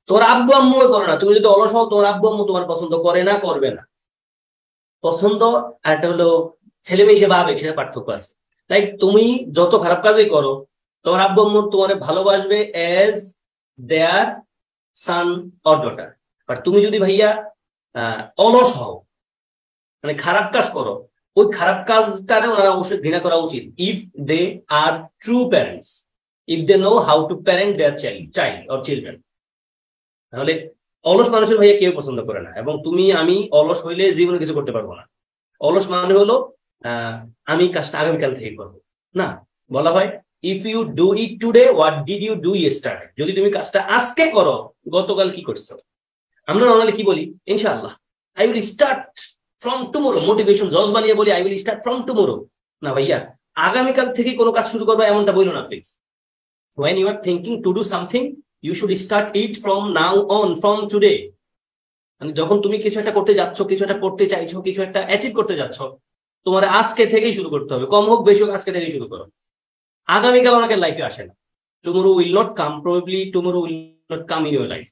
তোমার আব্বু আম্মুও করে না, তুমি যদি অলস হও তোমার আব্বু আম্মু তোমার পছন্দ করে না, করবে না। পছন্দ আর একটা হলো ছেলে মেয়ে হিসেবে আবেগ, সেটা পার্থক্য আছে। লাইক তুমি যত খারাপ কাজই করো, তোমার আব্বু আম্মু তোমার ভালোবাসবে as their son or daughter, but তুমি যদি ভাইয়া অলস হও, মানে খারাপ কাজ করো, ওই খারাপ কাজটারে ওনারা অবশ্যই ঘৃণা করা উচিত, if they are true parents, if they know how to parent their child or children. তাহলে অলস মানুষের ভাইয়া কেউ পছন্দ করে না, এবং তুমি আমি অলস হইলে জীবনে কিছু করতে পারবো না। অলস মানে হলো আমি কাজটা আগামীকাল থেকে করবো না, বলা হয় if you do it today what did you do yesterday, যদি তুমি কাজটা আজকে করো গতকাল কি করছো। আমরা নর্মালি কি বলি, ইনশাআল্লাহ I will start from tomorrow, motivation জজ বানিয়ে বলি I will start from tomorrow, না ভাইয়া আগামীকাল থেকে কোনো কাজ শুরু করবো এমনটা বললো না please. when you are thinking to do something you should start it from now on, from today, মানে যখন তুমি কিছু একটা করতে যাচ্ছ, কিছু একটা করতে চাইছো, কিছু একটা অ্যাচিভ করতে যাচ্ছ, তোমার আজকে থেকেই শুরু করতে হবে, কম হোক বেশি হোক আজকে থেকেই শুরু করো। আগামীকাল আমাকে লাইফে আসে না, tomorrow will not come, probably tomorrow will not come in your life.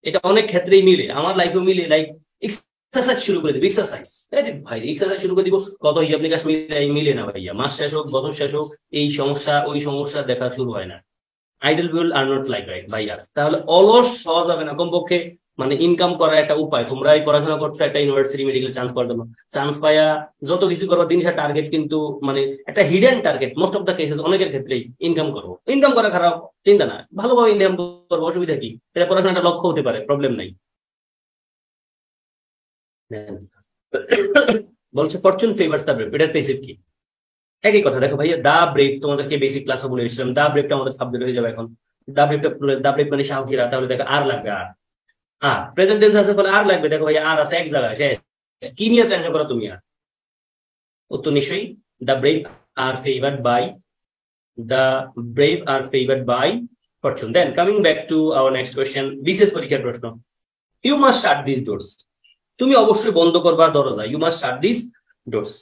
এটা অনেক ক্ষেত্রেই মিলে, আমার লাইফেও মিলে, লাইক এক্সারসাইজ শুরু করে দিবি, এক্সারসাইজ ভাই এক্সারসাইজ শুরু করে দিব, কত হিসাব নিকাশ মিলে না ভাইয়া, মাস শেষ হোক বছর শেষ হোক এই সমস্যা ওই সমস্যা দেখা শুরু হয় না। Idle people are not like right ভাইয়াস, তাহলে অলস সহজ হবে না, কমপক্ষে মানে ইনকাম করার একটা উপায়, তোমরা এই পড়াশোনা করছো একটা ইউনিভার্সিটি মেডিকেল চান্স পাওয়ার জন্য, চান্স পাইয়া যত কিছু করবো জিনিসের টার্গেট কিন্তু মানে একটা hidden target, most of the cases অনেকের ক্ষেত্রেই ইনকাম করবো, ইনকাম করা খারাপ চিন্তা না, ভালোভাবে ইনকাম করবো, অসুবিধা কি, এটা পড়াশোনা একটা লক্ষ্য হতে পারে, প্রবলেম নাই। বলছে ফরচুন ফেভার্স দ্য ব্রেভ, এটার পেসিভ কি, একই কথা। দেখো ভাইয়া দা ব্রেভ তোমাদেরকে বেসিক ক্লাসে বলে দিয়েছিলাম, দা ব্রেভটা আমাদের সাবজেক্ট হয়ে যাবে এখন, দা ব্রেভটা, দা ব্রেভ মানে সাহসীরা, তাহলে দেখো আর লাগবে, আর আর প্রেজেন্ট টেন্স আছে বলে আর লাগবে, দেখো ভাইয়া আর আছে এক জায়গায় শেষ, কি নিয়ে টেনশন করো তুমি আর, উত্তর নিশ্চয়ই the brave are favoured by, the brave are favoured by fortune. Then coming back to our next question, বিশেষ পরীক্ষার প্রশ্ন, you must shut this doors, তুমি অবশ্যই বন্ধ করবা দরজা, you must shut this doors.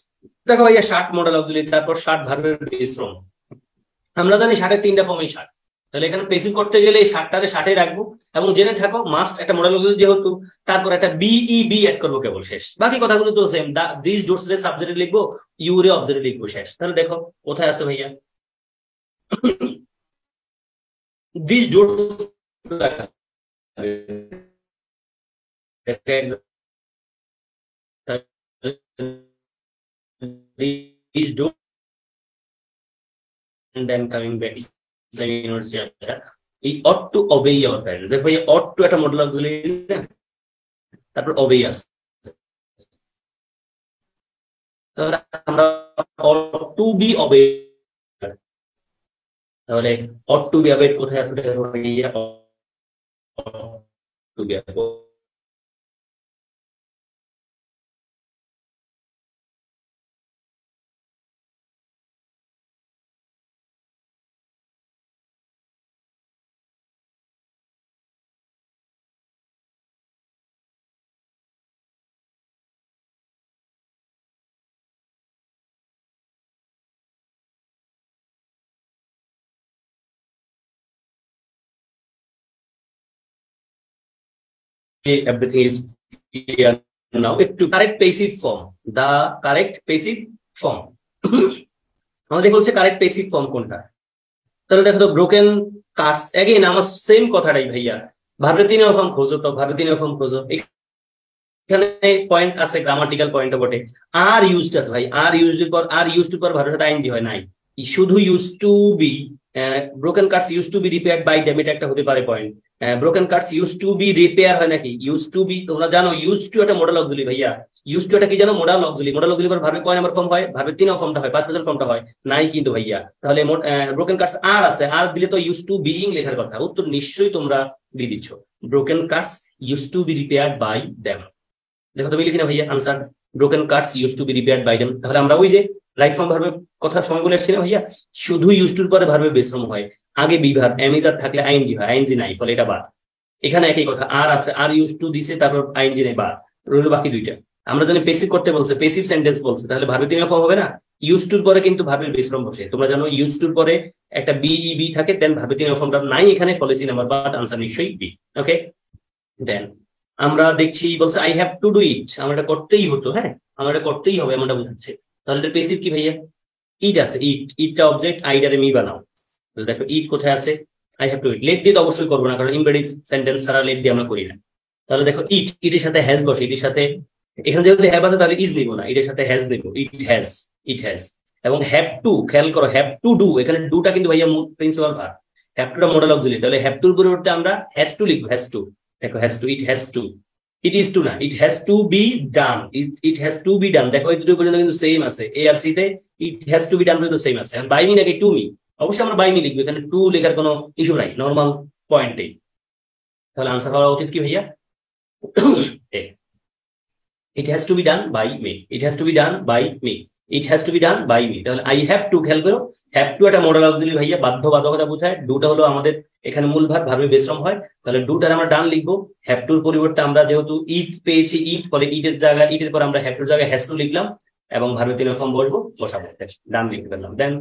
দেখো ভাইয়া শার্ট মডেল অক্সিলারি, তারপর শার্ট ভার্বের বেস ফর্ম, আমরা জানি শার্টের তিনটা ফর্মই শার্ট, তাহলে এখানে পেসিভ করতে গেলে এই শার্টটারে শার্টে রাখবো, এবং জেনে থাকো মাস্ট একটা মডেল অক্সিলারি যেহেতু, তারপর একটা বিইবি অ্যাড করবো কেবল, শেষ বাকি কথাগুলো তো সেম, দিস ডোরস রে সাবজেক্টে লিখবো, ইউ রে অবজেক্টে লিখবো, শেষ। তাহলে দেখো কোথায় আছে ভাইয়া, this doors these do, and then coming back university we ought to obey our parents, দেখো এই ought to একটা মডেল অক্সিলারি, তারপর obey us, আমরা ought to be obey, তাহলে ought to be obeyed কোথায় আছে, দেখো ভাইয়া ought to be obeyed everything is clear now. একটু correct passive form, the correct passive form আমাদের বলছে কারেক্ট পেসিভ ফর্ম কোনটা। তাহলে দেখো তো ব্রোকেন কাস্ট, এগেইন আমার সেম কথাটাই ভাইয়া, ভার্বের তিনও ফর্ম খোঁজো, তো ভার্বের তিনও ফর্ম খোঁজো। এখানে পয়েন্ট আছে, গ্রামাটিক্যাল পয়েন্টও বটে। আর ইউজড আছে ভাই, আর ইউজড পর, আর ইউজড পর ভার্বের সাথে আইএনজি হয় নাই, শুধু use to be, broken cards use to be repaired by them, এটা একটা হতে পারে point. Broken cards use to be repair হয় নাকি, ইউজ টু বি তোমরা জানো, ইউজ টু একটা মডেল অক্সিলারি ভাইয়া, ইউজ টু এটা কি জানো, মডেল অক্সিলারি। মডেল অক্সিলারি পর ভার্বের কয় নাম্বার ফর্ম হয়, ভার্বের 3 ফর্মটা হয়, 5% ফর্মটা হয় নাই কিন্তু ভাইয়া। তাহলে ব্রোকেন কার্ডস আর আছে, আর দিলে তো ইউজ টু বিইং লেখার কথা, উত্তর নিশ্চয়ই তোমরা দিয়ে দিচ্ছ, broken cards use to be repaired by them. দেখো তুমি লিখি না ভাইয়া answer, broken cards use to be repaired by them. তাহলে আমরা ওই যে রাইট ফর্ম ভার্বের কথা সময় বলে আসছি না ভাইয়া, শুধু ইউজ টুর পরে ভার্বের বেস ফর্ম হয়, আগে বি ভার্ব এমিজার থাকলে আইএনজি হয়, আইএনজি নাই ফলে এটা বাদ। এখানে একই কথা, আর আছে, আর ইউজ টু দিছে, তারপর আইএনজি নেই, বাদ রইল বাকি দুইটা। আমরা জানি পেসিভ করতে বলছে, পেসিভ সেন্টেন্স বলছে, তাহলে ভার্বের 3 ফর্ম হবে না, ইউজ টুর পরে কিন্তু ভার্বের বেস ফর্ম বসে। তোমরা জানো ইউজ টুর পরে একটা বিইবি থাকে, দেন ভার্বের 3 ফর্মটা নাই এখানে, ফলে সি নাম্বার বাদ, আনসার নিশ্চয়ই বি। ওকে, দেন আমরা দেখছি বলছে I have to do it, আমার এটা করতেই হতো, হ্যাঁ আমার এটা করতেই হবে এমনটা বোঝাচ্ছে। তাহলে এটা পেসিভ কি ভাইয়া, ইট আছে, ইট, ইটটা অবজেক্ট, আইডারে মি বানাও। দেখো ইট কোথায় আছে, I have to it, let দিয়ে তো অবশ্যই করবো না, কারণ ইমপেরেটিভ সেন্টেন্স ছাড়া লেট দিয়ে আমরা করি না। তাহলে দেখো ইট, ইটের সাথে হ্যাজ বসে, ইটের সাথে এখানে যেহেতু হ্যাভ আছে তাহলে ইজ নিবো না, এটার সাথে হ্যাজ নেবো, ইট হ্যাজ, ইট হ্যাজ। এবং হ্যাভ টু, খেয়াল করো হ্যাভ টু ডু, এখানে ডুটা কিন্তু ভাইয়া প্রিন্সিপাল ভার্ব, হ্যাভ টুটা মডেল অক্সিলারি, তাহলে হ্যাভ টুর পরিবর্তে আমরা হ্যাজ টু লিখবো, হ্যাজ টু। দেখো has to, it has to, it is to না, it has to be done, it has to be done. দেখো এই দুটো পর্যন্ত কিন্তু সেম আছে, এ আর সি তে ইট হ্যাজ টু বি ডান পর্যন্ত সেম আছে। বাই মি নাকি টু মি, অবশ্যই আমরা বাই মি লিখবো, এখানে টু লেখার কোনো ইস্যু নাই, নর্মাল পয়েন্টেই। তাহলে আনসার হওয়া উচিত কি ভাইয়া, it has to be done by me, it has to be done by me, it has to be done by me. তাহলে আই হ্যাভ টু, খেয়াল করো হ্যাভ টু একটা মডেল অক্সিলারি ভাইয়া, বাধ্যবাধকতা বোঝায়, ডুটা হলো আমাদের এখানে মূল ভার্ব, ভার্বের বেস ফর্ম হয়, তাহলে ডুটার আমরা ডান লিখবো। হ্যাভ টুর পরিবর্তে আমরা যেহেতু ইট পেয়েছি, ইট ফলে ইটের জায়গায়, ইটের পর আমরা হ্যাভ টুর জায়গায় হ্যাজ টু লিখলাম, এবং ভার্বের 3 ফর্ম বসবো, বসাবো, ডান লিখতে পারলাম। দেন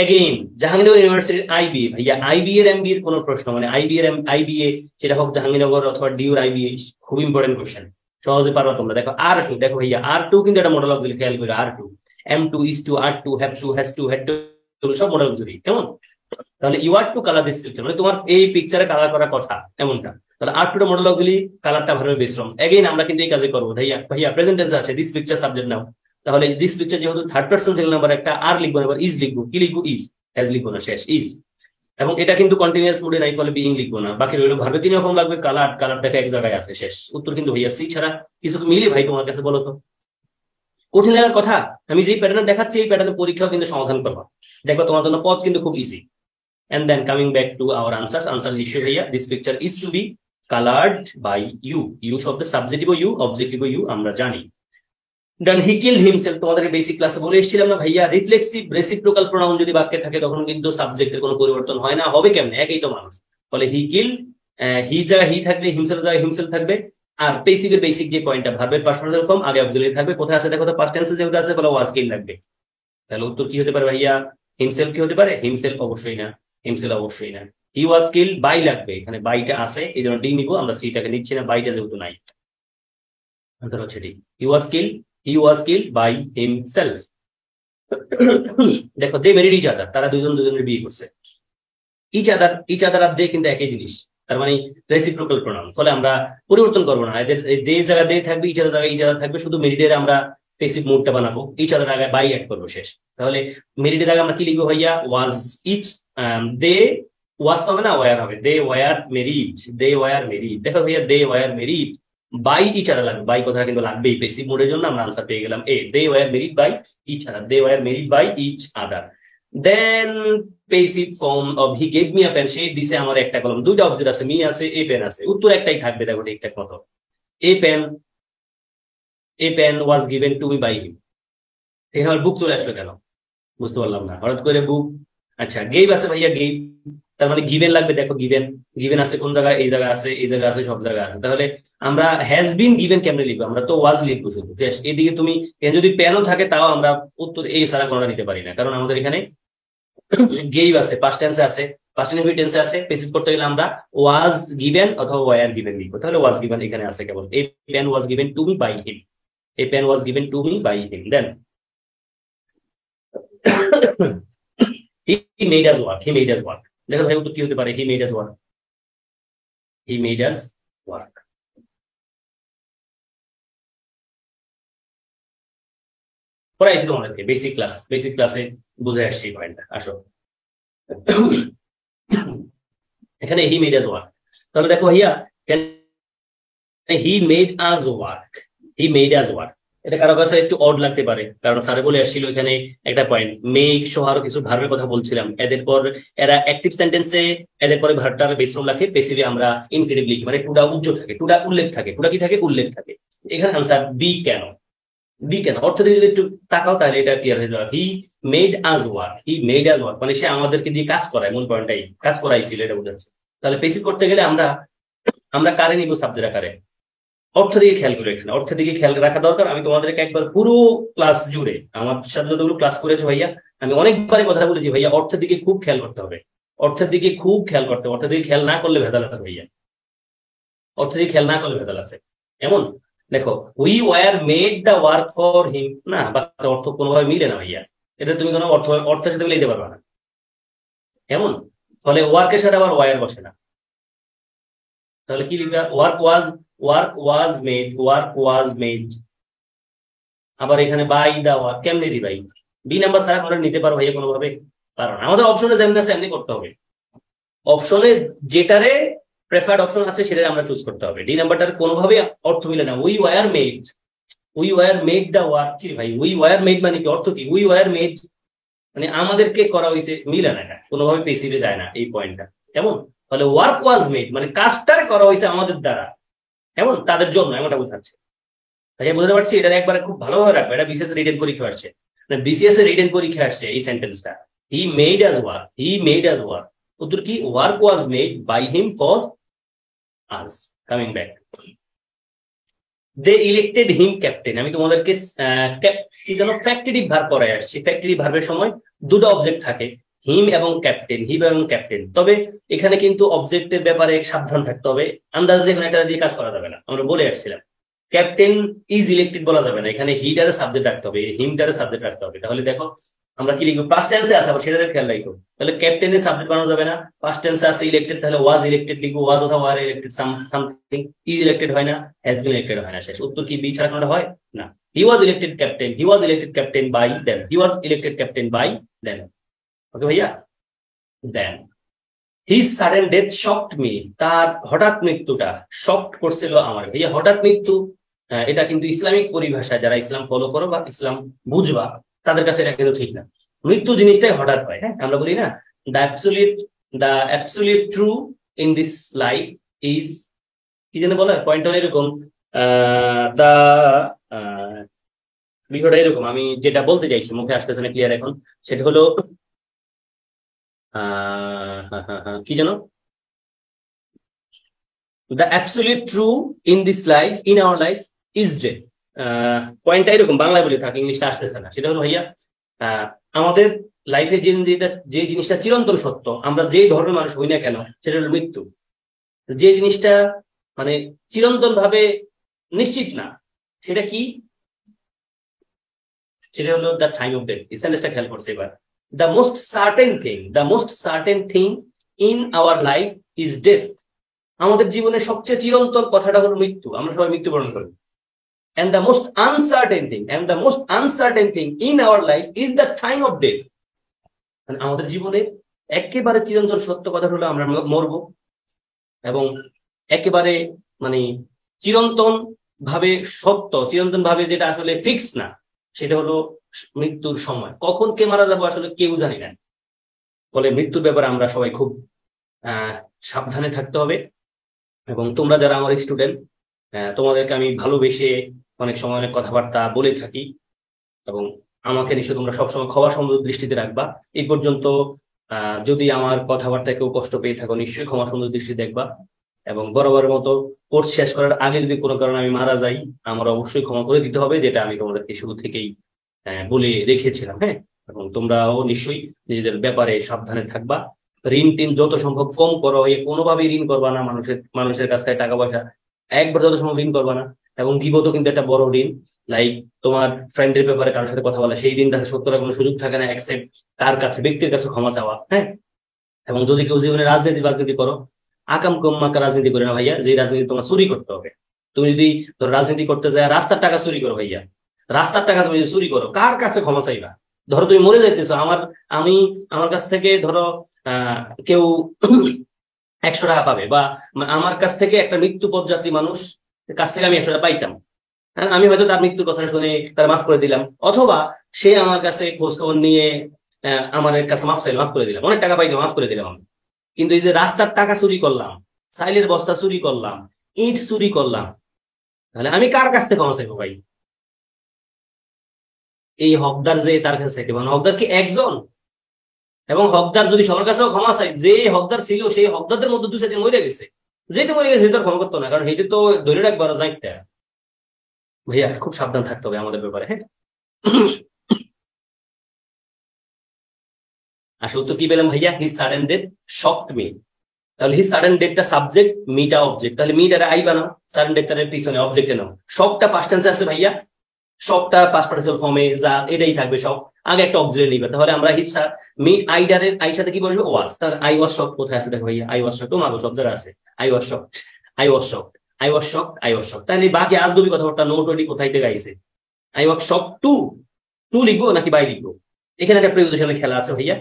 এগেইন জাহাঙ্গীরনগর ইউনিভার্সিটির আইবিএ ভাইয়া, আইবিএ এর এমবিএ এর কোনো প্রশ্ন, মানে আইবিএ এর আইবিএ সেটা হোক জাহাঙ্গীরনগর অথবা ডিউর আইবিএ, খুব ইম্পর্টেন্ট কোশ্চেন, সহজে পারবা তোমরা। দেখো আর টু, দেখো ভাইয়া আর টু কিন্তু একটা মডেল অক্সিলারি, খেয়াল করে are to, am to, is to, are to, have to, has to, had to, সব মডেল অক্সিলারি, কেমন। তাহলে you are to colour this picture, মানে তোমার এই পিকচারে কালার করার কথা এমনটা, তাহলে আর টুটা মডেল অক্সিলারি, কালারটা ভার্বের বেস ফর্ম। এগেইন আমরা কিন্তু এই কাজে করবো ভাইয়া, ভাইয়া প্রেজেন্ট টেন্স আছে, দিস পিকচার সাবজেক্ট নাও, তাহলে দিস পিকচার যেহেতু থার্ড পারসন সিঙ্গুলার নাম্বার, একটা আর লিখবো, এবার ইজ লিখবো, কি লিখবো, ইজ, হ্যাজ লিখবো না, শেষ ইজ। এবং এটা কিন্তু কন্টিনিউয়াস মোডে নাই, ফলে বিইং লিখবো না, বাকি রইল ভার্বের 3 ফর্ম লাগবে, কালার, কালারটাকে এক জায়গায় আছে, শেষ। উত্তর কিন্তু ভাইয়া সি ছাড়া কিছু মিলে ভাই তোমার কাছে, বলো তো কঠিন লাগার কথা, আমি যেই প্যাটার্ন দেখাচ্ছি এই প্যাটার্নের পরীক্ষাও কিন্তু সমাধান করবা, দেখবা তোমার জন্য পথ কিন্তু খুব easy. And then coming back to our answers, answer নিশ্চয়ই ভাইয়া, this picture is to be colored by you, use of the subjective you, objective you আমরা জানি। Then he killed himself, তোমাদের বেসিক ক্লাসে বলে এসেছিলাম না ভাইয়া, রিফ্লেক্সিভ রেসিপ্রোকাল প্রোনাউন যদি বাক্যে থাকে তখন কিন্তু সাবজেক্টের কোনো পরিবর্তন হয় না, হবে কেমনে, একই তো মানুষ। ফলে হি কিল্ড, হি জায়গায় হি থাকবে, হিমসেল জায়গায় হিমসেল থাকবে, আর পেসিভের বেসিক যে পয়েন্টটা, ভার্বের পাস্ট পার্টিসিপল ফর্ম আগে অক্সিলারি থাকবে, কোথায় আছে দেখো তো, পাস্ট টেন্সে যেহেতু আছে বলে ওয়াজ কিল লাগবে। তাহলে উত্তর কি হতে পারে ভাইয়া, হিমসেল কি হতে পারে, হিমসেল অবশ্যই না, হিমসেল অবশ্যই না। হি ওয়াজ কিল্ড বাই লাগবে, এখানে বাইটা আছে এই জন্য ডি নিব, আমরা সিটাকে নিচ্ছি না, বাইটা যেহেতু নাই, আনসার হচ্ছে D, he was killed, he was killed by himself. দেখো দে মেরিড ইচ আদার, তারা দুজন দুজনের বিয়ে করছে, ইচ আদার আর দে কিন্তু একই জিনিস, তার মানে রেসিপ্রোকাল প্রোনাউন, ফলে আমরা পরিবর্তন করবো না, এদের দে জায়গা দে থাকবে, ইচ আদার জায়গায় ইচ আদার থাকবে, শুধু মেরিডের আমরা পেসিভ মুডটা বানাবো, ইচ আদার আগে বাই অ্যাড করবো, শেষ। তাহলে মেরিডের আগে আমরা কি লিখবো ভাইয়া, ওয়াজ ইচ, দে ওয়াজ হবে না, ওয়ার হবে, they were married, they were married. দেখো ভাইয়া they were married by each other লাগবে, বাই কথা কিন্তু লাগবেই পেসিভ মোডের জন্য, আমরা আনসার পেয়ে গেলাম এ, they were married by each other, they were married by each other. Then passive form of he gave me a pen, সে দিছে আমার একটা কলম, দুইটা অবজেক্ট আছে, মি আছে, এ পেন আছে, উত্তর একটাই থাকবে, দেখো ঠিকঠাক মতো, a pen was given to me by him. এখানে আমার বুক চলে আসলো কেন বুঝতে পারলাম না, হঠাৎ করে বুক, আচ্ছা গেভ আছে ভাইয়া, গেভ তার মানে গিভেন লাগবে, দেখো গিভেন, গিভেন আছে কোন জায়গায়, এই জায়গায় আছে, এই জায়গায় আছে, সব জায়গায় আছে। তাহলে আমরা হ্যাজ বিন গিভেন কেমনে লিখবো, আমরা তো ওয়াজ লিখবো শুধু, এদিকে তুমি যদি পেনও থাকে তাও আমরা উত্তর এই ছাড়া কোনটা নিতে পারি না, কারণ আমাদের এখানে গেভ আছে, পাস্ট টেন্সে আছে, পাস্ট ইনডিফিনিট টেন্সে আছে, প্যাসিভ করতে গেলে আমরা ওয়াজ গিভেন অথবা ওয়ার গিভেন লিখবো। তাহলে ওয়াজ গিভেন এখানে আছে কেবল, a pen was given to me by him, a pen was given to me by him. Then he made us work, he made us work। দেখো ভাই উত্তর কি হতে পারে? he made us work, he made us work। পড়াইছি তোমাদেরকে বেসিক ক্লাসে বুঝে আসছি পয়েন্টটা। আসো এখানে he made us work, তাহলে দেখো ভাইয়া he made us work, he made us work। এটা কারো কাছে একটু অড লাগতে পারে, কারণ স্যারে বলে আসছিল এখানে একটা পয়েন্ট মেক সহ আরো কিছু ভার্বের কথা বলছিলাম, এদের পর এরা অ্যাক্টিভ সেন্টেন্সে এদের পরে ভার্বটার বেসরম রাখে, প্যাসিভে আমরা ইনফিনিটিভ লিখি, মানে টুডা উজ্জ থাকে, টুডা উল্লেখ থাকে। টুডা কি থাকে? উল্লেখ থাকে। এখানে আনসার বি কেন? বি কেন অর্থ দিয়ে যদি একটু তাকাও তাহলে এটা ক্লিয়ার হয়ে যাবে। হি made us work, he made us work মানে সে আমাদেরকে দিয়ে কাজ করায়, মূল পয়েন্টটাই কাজ করাইছিল, এটা বোঝাচ্ছে। তাহলে প্যাসিভ করতে গেলে আমরা কারে নিব? সাবজেক্ট আকারে। অর্থ দিকে খেয়াল করে, এখানে অর্থের দিকে খেয়াল রাখা দরকার। আমি তোমাদেরকে একবার পুরো ক্লাস জুড়ে আমার সাথে যতগুলো ক্লাস করেছো ভাইয়া, আমি অনেকবারই কথা বলেছি ভাইয়া অর্থের দিকে খুব খেয়াল করতে হবে, অর্থের দিকে খুব খেয়াল করতে হবে। অর্থের দিকে খেয়াল না করলে ভেজাল আছে ভাইয়া, অর্থের দিকে খেয়াল না করলে ভেজাল আছে। এমন দেখো we were made the work for him, না বা অর্থ কোনোভাবে মিলে না ভাইয়া, এটা তুমি কোনো অর্থের সাথে লিখতে পারবে না। এমন ফলে ওয়ার্কের সাথে আবার ওয়ার বসে না, তাহলে কি লিখবে? Work was made, work was made. আবার এখানে বাই দা ওয়ার্ক, কেমনে দি ভাই? বি নাম্বার ছাড়া করে নিতে পারো ভাইয়া কোনোভাবে? পারো না। আমাদের অপশনে যেমন আছে এমনি করতে হবে, অপশনে যেটারে প্রেফার্ড অপশন আছে সেটা আমরা চুজ করতে হবে। ডি নাম্বারটার কোনোভাবে অর্থ মিলে না। We were made the work, কি ভাই উই ওয়ার মেড মানে কি? অর্থ কি? উই ওয়ার মেড মানে আমাদেরকে করা হয়েছে, মিলে না, এটা কোনোভাবে পেসিভে যায় না এই পয়েন্টটা। এমন ফলে ওয়ার্ক ওয়াজ মেড মানে কাজটারে করা হয়েছে আমাদের দ্বারা, এমন তাদের জন্য, এমনটা বোঝাচ্ছে। আচ্ছা বুঝতে পারছি, এটা একবার খুব ভালোভাবে রাখবে, এটা বিসিএস রিটেন পরীক্ষা আসছে, বিসিএস এর রিটেন পরীক্ষা আসছে এই সেন্টেন্সটা। He made us work, he made us work. উত্তর কি? Work was made by him for us. Coming back, they elected him captain. আমি তোমাদেরকে কি যেন ফ্যাক্টরি ভার্ব পড়ায় আসছি। ফ্যাক্টরি ভার্বের সময় দুটো অবজেক্ট থাকে, হিম এবং ক্যাপ্টেন, হিম এবং ক্যাপ্টেন। তবে এখানে কিন্তু অবজেক্টের ব্যাপারে সাবধান থাকতে হবে, আন্দাজে এখানে একটা দিয়ে কাজ করা যাবে না। আমরা বলে আসছিলাম ক্যাপ্টেন ইজ ইলেক্টেড বলা যাবে না, এখানে হিটারে সাবজেক্ট রাখতে হবে, হিমটারে সাবজেক্ট রাখতে হবে। তাহলে দেখো আমরা কি লিখবো? পাস্ট টেন্সে আছে, আবার সেটাতে খেয়াল রাখবো। তাহলে ক্যাপ্টেনের সাবজেক্ট বানানো যাবে না, পাস্ট টেন্সে আছে ইলেক্টেড, তাহলে ওয়াজ ইলেক্টেড লিখবো, ওয়াজ অথবা were elected something, is elected হয় না, হ্যাজ বিন ইলেক্টেড হয় না। শেষ উত্তর কি? বি ছাড়া কোনটা হয় না। He was elected captain, he was elected captain by then, he was elected captain by then. Okay ভাইয়া? Then his sudden death shocked me, তার হঠাৎ মৃত্যুটা শকড করছিল আমার। ভাইয়া হঠাৎ মৃত্যু এটা কিন্তু ইসলামিক পরিভাষা, যারা ইসলাম ফলো করো বা ইসলাম বুঝবা তাদের কাছে এটা কিন্তু ঠিক না। মৃত্যু জিনিসটাই হঠাৎ হয়। হ্যাঁ আমরা বলি না the absolute true in this life is, কি যেন বলে পয়েন্ট হলো এরকম, দা বিষয়টা এরকম, আমি যেটা বলতে চাইছি মুখে আসতেছে না ক্লিয়ার এখন, সেটা হলো কি যেন, the absolute true in this life, in our life is death. পয়েন্টটা এরকম, বাংলায় বলে থাকে, ইংলিশটা আসতেছে না। সেটা হলো ভাইয়া আমাদের লাইফে যে জিনিসটা চিরন্তন সত্য, আমরা যেই ধর্মের মানুষ হই না কেন, সেটা হলো মৃত্যু। যে জিনিসটা মানে চিরন্তন ভাবে নিশ্চিত না, সেটা কি? সেটা হলো দ্য টাইম অফ ডেথ। এই সেন্টেন্সটা খেয়াল করছে এবার। The most certain thing in our life is death. আমাদের জীবনের সবচেয়ে চিরন্তন কথাটা হলো মৃত্যু, আমরা সবাই মৃত্যুবরণ করি। And the most uncertain thing in our life is the time of death. মানে আমাদের জীবনের একেবারে চিরন্তন সত্য কথা হলো আমরা মরবো, এবং একেবারে মানে চিরন্তন ভাবে সত্য, চিরন্তন ভাবে যেটা আসলে ফিক্স না, সেটা হলো মৃত্যুর সময়। কখন কে মারা যাবো আসলে কেউ জানি না। ফলে মৃত্যুর ব্যাপারে আমরা সবাই খুব সাবধানে থাকতে হবে। এবং তোমরা যারা আমার স্টুডেন্ট, তোমাদেরকে আমি ভালোবেসে অনেক সময় অনেক কথাবার্তা বলে থাকি, এবং আমাকে নিশ্চয় তোমরা সবসময় ক্ষমা সুন্দর দৃষ্টিতে রাখবা। এই পর্যন্ত যদি আমার কথাবার্তায় কেউ কষ্ট পেয়ে থাকো, নিশ্চয়ই ক্ষমা সুন্দর দৃষ্টি দেখবা। এবং বরাবরের মতো কোর্স শেষ করার আগে যদি কোনো কারণে আমি মারা যাই, আমার অবশ্যই ক্ষমা করে দিতে হবে, যেটা আমি তোমাদেরকে শুরু থেকেই বলে রেখেছিলাম। হ্যাঁ, এবং তোমরাও নিশ্চয়ই নিজেদের ব্যাপারে সাবধানে থাকবা। ঋণ টিন যত সম্ভব কম করো, কোনোভাবেই ঋণ করবা না মানুষের কাছ থেকে টাকা পয়সা, একবার যত সম্ভব ঋণ করবা না। এবং গিবতও কিন্তু একটা বড় ঋণ। লাইক তোমার ফ্রেন্ডের ব্যাপারে কারোর সাথে কথা বলা, সেই দিন তাকে সত্য কোনো সুযোগ থাকে না অ্যাকসেপ্ট তার কাছে, ব্যক্তির কাছে ক্ষমা চাওয়া, হ্যাঁ। এবং যদি কেউ জীবনে রাজনীতি করো, আকাম কুম্মাকা রাজনীতি করে না ভাইয়া, যে রাজনীতি তোমার চুরি করতে হবে। তুমি যদি রাজনীতি করতে যায় রাস্তার টাকা চুরি করো ভাইয়া, রাস্তার টাকা তুমি যদি চুরি করো, কার কাছে ক্ষমা চাইবা? ধরো তুমি মরে যাইতেছো, আমার কাছ থেকে ধরো কেউ 100 টাকা পাবে, বা আমার কাছ থেকে একটা মৃত্যু পথযাত্রী মানুষ কাছ থেকে আমি 100 টাকা পাইতাম, আমি হয়তো তার মৃত্যুর কথা শুনে তার মাফ করে দিলাম, অথবা সে আমার কাছে খোঁজ খবর নিয়ে আমার কাছে মাফ চাইলে মাফ করে দিলাম, অনেক টাকা পাইলাম, মাফ করে দিলাম আমি। কিন্তু এই যে রাস্তার টাকা চুরি করলাম, সাইলের বস্তা চুরি করলাম, ইট চুরি করলাম, তাহলে আমি কার কাছ থেকে ক্ষমা চাইবো ভাই? এই হকদার যে তার কাছে চাইতে, মানে হকদার কি একজন? এবং হকদার যদি সবার কাছেও ক্ষমা চাই, যে হকদার ছিল সেই হকদারদের মধ্যে 2-4 জন মরে গেছে, যেতে মরে গেছে তার ক্ষমা করতো না, কারণ এটা তো ধরে রাখবার যাইতে ভাইয়া খুব সাবধান থাকতে হবে আমাদের ব্যাপারে, হ্যাঁ। আসলে তো কি পেলাম ভাইয়া, his sudden death shocked me. তাহলে হিজ সাডেন ডেথটা সাবজেক্ট, মিটা অবজেক্ট, তাহলে মিটারে আই বানাও, সাডেন ডেথটার পিছনে অবজেক্টে নাও। শকটা পাস্ট টেন্সে আছে ভাইয়া, শকটা পাস্ট পার্টিসিপল ফর্মে যা এটাই থাকবে শক, আগে একটা অবজেক্ট নিবে। তাহলে আমরা হিজ মি আইডারের আই সাথে কি বসবে? ওয়াজ। তাহলে আই ওয়াজ শকড কোথায় আছে দেখো ভাইয়া, আই ওয়াজ শকড তোমার সব জায়গায় আছে, I was shocked, I was shocked, I was shocked, I was shocked. তাহলে বাকি আজগুবি কথাবার্তা নোট ওটি কোথায় থেকে আইছে? আই ওয়াজ শকড টু লিখবো নাকি বাই লিখবো? এখানে একটা প্রিপোজিশনের খেলা আছে ভাইয়া,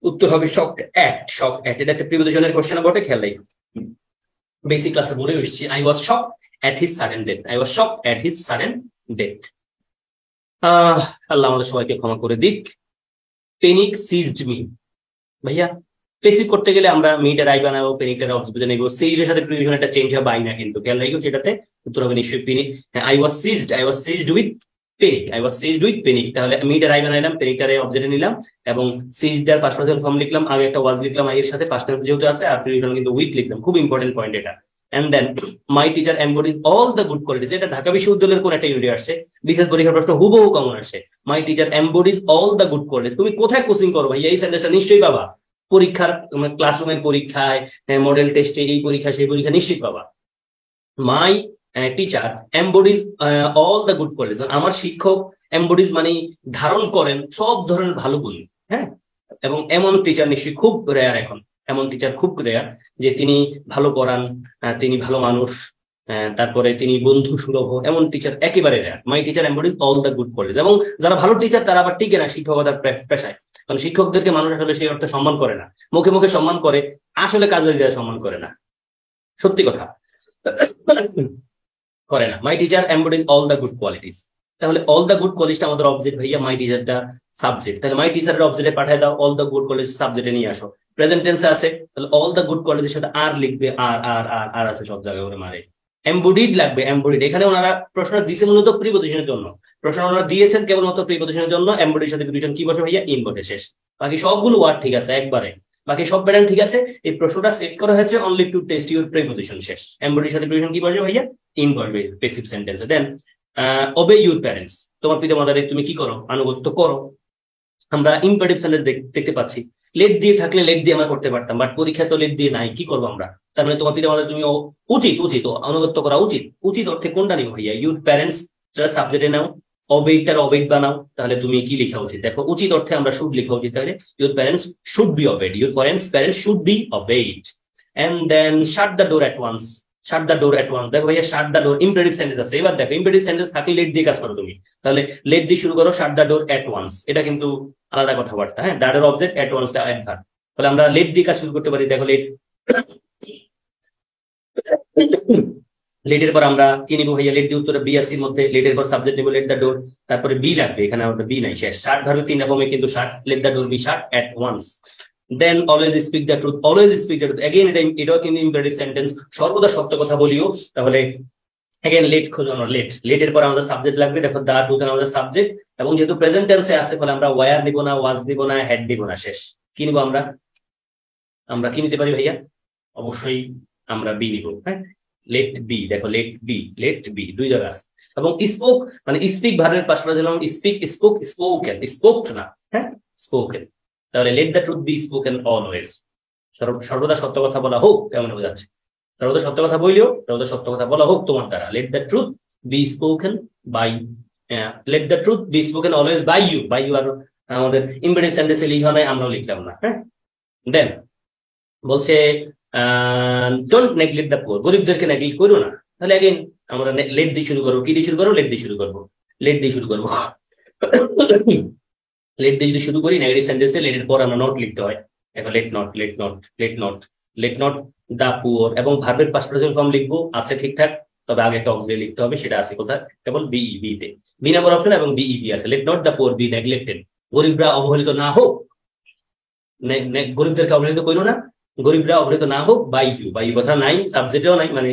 উত্তর হবে শকড অ্যাট, শকড অ্যাট। এটা একটা প্রিপোজিশনের কোশ্চেন বটে, খেলাই বেসিক ক্লাসে বলে এসেছি। I was shocked at his sudden death, I was shocked at his sudden death. আল্লাহ আমাদের সবাইকে ক্ষমা করে দিক। পেনিক সিজড মি ভাইয়া, পেসিভ করতে গেলে আমরা মিটার আই বানাবো, পেনিকটার অবজেক্ট নেবো, সিজের সাথে প্রিপোজিশন একটা চেঞ্জ হবে, বাই না কিন্তু, খেয়াল রাখো সেটাতে। উত্তর হবে নিশ্চয়ই panic. I was ceased with panic, I was ceased with panic. তাহলে মিটার আই বানাইলাম, পেনিকটারে অবজেক্টে নিলাম, এবং সিজডার পাস্ট পার্টিসিপল ফর্ম লিখলাম, আগে একটা ওয়াজ লিখলাম আই এর সাথে, পাস্ট টেন্স যেহেতু আছে, আর প্রিপোজিশন কিন্তু উইথ লিখলাম, খুব ইম্পর্টেন্ট পয়েন্ট এটা। And then my teacher embodies all the good qualities. এটা ঢাকা বিশ্ববিদ্যালয়ের কোন একটা ইউনিটে আসছে, বিশেষ পরীক্ষার প্রশ্ন হুবহু কমন আসে। My teacher embodies all the good qualities, তুমি কোথায় কোচিং করো ভাই? এই সেন্টেন্সটা নিশ্চয়ই পাবা পরীক্ষার, ক্লাসরুমের পরীক্ষায়, মডেল টেস্টে, এই পরীক্ষা সেই পরীক্ষা নিশ্চিত পাবা। My teacher embodies all the good qualities, আমার শিক্ষক এমবডিজ মানে ধারণ করেন সব ধরনের ভালো গুণ, হ্যাঁ। এবং এমন টিচার নিশ্চয়ই খুব রেয়ার, এখন এমন টিচার খুব রেয়ার যে তিনি ভালো পড়ান, তিনি ভালো মানুষ, তারপরে তিনি বন্ধু সুলভ, এমন টিচার একেবারে rare. My teacher embodies all the good qualities. এবং যারা ভালো টিচার তারা আবার টিকে না শিক্ষকতার পেশায়, কারণ শিক্ষকদেরকে মানুষ আসলে সেই অর্থে সম্মান করে না, মুখে মুখে সম্মান করে, আসলে কাজের দিয়ে সম্মান করে না, সত্যি কথা করে না। My teacher embodies all the good qualities. তাহলে অল দ্য গুড কোয়ালিটিটা আমাদের অবজেক্ট ভাইয়া, মাই টিচারটা সাবজেক্ট। তাহলে মাই টিচারের অবজেক্টে পাঠিয়ে দাও, অল দ্য গুড কোয়ালিটিজ সাবজেক্টে নিয়ে আসো। প্রেজেন্ট টেন্সে আছে, তাহলে অল দ্য গুড কোয়ালিটির সাথে আর লিখবে, আর আর আর আর আছে সব জায়গায় ওরে মারে। এমবডিড লাগবে, এমবডিড। এখানে ওনারা প্রশ্ন দিয়েছে মূলত প্রিপোজিশনের জন্য, প্রশ্ন ওনারা দিয়েছেন কেবলমাত্র প্রিপোজিশনের জন্য। এমবডির সাথে প্রিপোজিশন কি বসে ভাইয়া? ইন বসে, শেষ। বাকি সবগুলো ওয়ার্ড ঠিক আছে একবারে, বাকি সব প্যাটার্ন ঠিক আছে। এই প্রশ্নটা সেট করা হয়েছে only to test your preposition, শেষ। এমবডির সাথে প্রিপোজিশন কি বসে ভাইয়া? ইন বসবে প্যাসিভ সেন্টেন্সে। দেন ওবে ইউর প্যারেন্টস, তোমার পিতামাতার তুমি কি করো? আনুগত্য করো। আমরা ইম্পারেটিভ সেন্টেন্স দেখতে পাচ্ছি, লেট দিয়ে থাকলে লেট দিয়ে আমরা করতে পারতাম, বাট পরীক্ষা তো লেট দিয়ে নাই, কি করবো আমরা? তার মানে তোমার পিতামাতা তুমি উচিত আনুগত্য করা উচিত। উচিত অর্থে কোনটা নিব ভাইয়া? ইউর প্যারেন্টস সাবজেক্টে নাও, অবেইটার অবেইট বানাও, তাহলে তুমি কি লেখা উচিত? দেখো উচিত অর্থে আমরা শুড লেখা উচিত। তাহলে your parents should be obeyed, your parents should be obeyed. And then shut the door at once, shut the door at once. দেখো ভাইয়া shut the door imperative sentence আছে। এবার দেখো ইম্পারেটিভ সেন্টেন্স থাকলে লেট দিয়ে কাজ করো তুমি, তাহলে লেট দিয়ে শুরু করো, shut the door at once, এটা কিন্তু আলাদা কথাবার্তা, হ্যাঁ। দ্যাটের অবজেক্ট, অ্যাট ওয়ান্সটা অ্যাডভার্ব। তাহলে আমরা লেট দিয়ে কাজ শুরু করতে পারি। দেখো লেট, লেটের পর আমরা কি নিবো ভাইয়া? লেট দিয়ে উত্তরে বি আসির মধ্যে, লেটের পর সাবজেক্ট নিবো লেট দ্য ডোর, তারপরে বি লাগবে, এখানে আমাদের বি নাই, শেষ। শাট ভার্বে 3 ফর্মে কিন্তু shut, let the door be shut at once. Then always speak the truth, always speak the truth. Again এটাও কিন্তু ইম্পারেটিভ সেন্টেন্স, সর্বদা সত্য কথা বলিও। তাহলে এগেইন লেট খোঁজানো, লেটের পর আমাদের সাবজেক্ট লাগবে। দেখো দা ট্রুথ আমাদের সাবজেক্ট, এবং যেহেতু প্রেজেন্ট টেন্সে আছে ফলে আমরা ওয়ার দিব না, ওয়াজ দিব না, হ্যাড দিব না, শেষ। কি নিবো আমরা কি নিতে পারি ভাইয়া? অবশ্যই আমরা বি নিব, হ্যাঁ। লেট বি, দেখো লেট বি দুই জায়গা আছে। এবং স্পোক মানে স্পিক ভার্বের পাশাপাশি যেমন স্পিক, স্পোক, স্পোকেন, স্পোকড না, হ্যাঁ, স্পোকেন। তাহলে late the truth be spoken always. সর্বদা সত্য কথা বলা হোক, কেমন বোঝাচ্ছে? সর্বদা সত্য কথা বললেও সর্বদা সত্য কথা বলা হোক তোমার দ্বারা। Let the truth be spoken by, let the truth be spoken always by you. By you আর আমাদের ইম্পেরেটিভ সেন্টেন্সে লিখা নাই, আমরাও লিখলাম না। হ্যাঁ, দেন বলছে ডোন্ট নেগলেক্ট দ্য পুয়ার, গরিবদেরকে নেগলেক্ট করো না। তাহলে अगेन আমরা লেট দিয়ে শুরু করবো, কি দিয়ে শুরু করবো? লেট দিয়ে শুরু করবো, লেট দিয়ে শুরু করবো। লেট দিয়ে যদি শুরু করি নেগেটিভ সেন্টেন্সে লেটের পর আমরা নট লিখতে হয়। এখন let not, let not, let not, let not the poor, এবং ভার্বের পাস্ট প্রেজেন্ট ফর্ম লিখবো আছে ঠিকঠাক, তবে আগে একটা অক্সিলারি লিখতে হবে, সেটা আছে কোথায়? কেবল বিইবি তে, বি নাম্বার অপশন এবং বিইবি আছে। Let not the poor be neglected, গরিবরা অবহেলিত না হোক, গরিবদেরকে অবহেলিত করো না, গরিবরা অবহেলিত না হোক বাই ইউ। বাই ইউ কথা নাই, সাবজেক্টেও নাই, মানে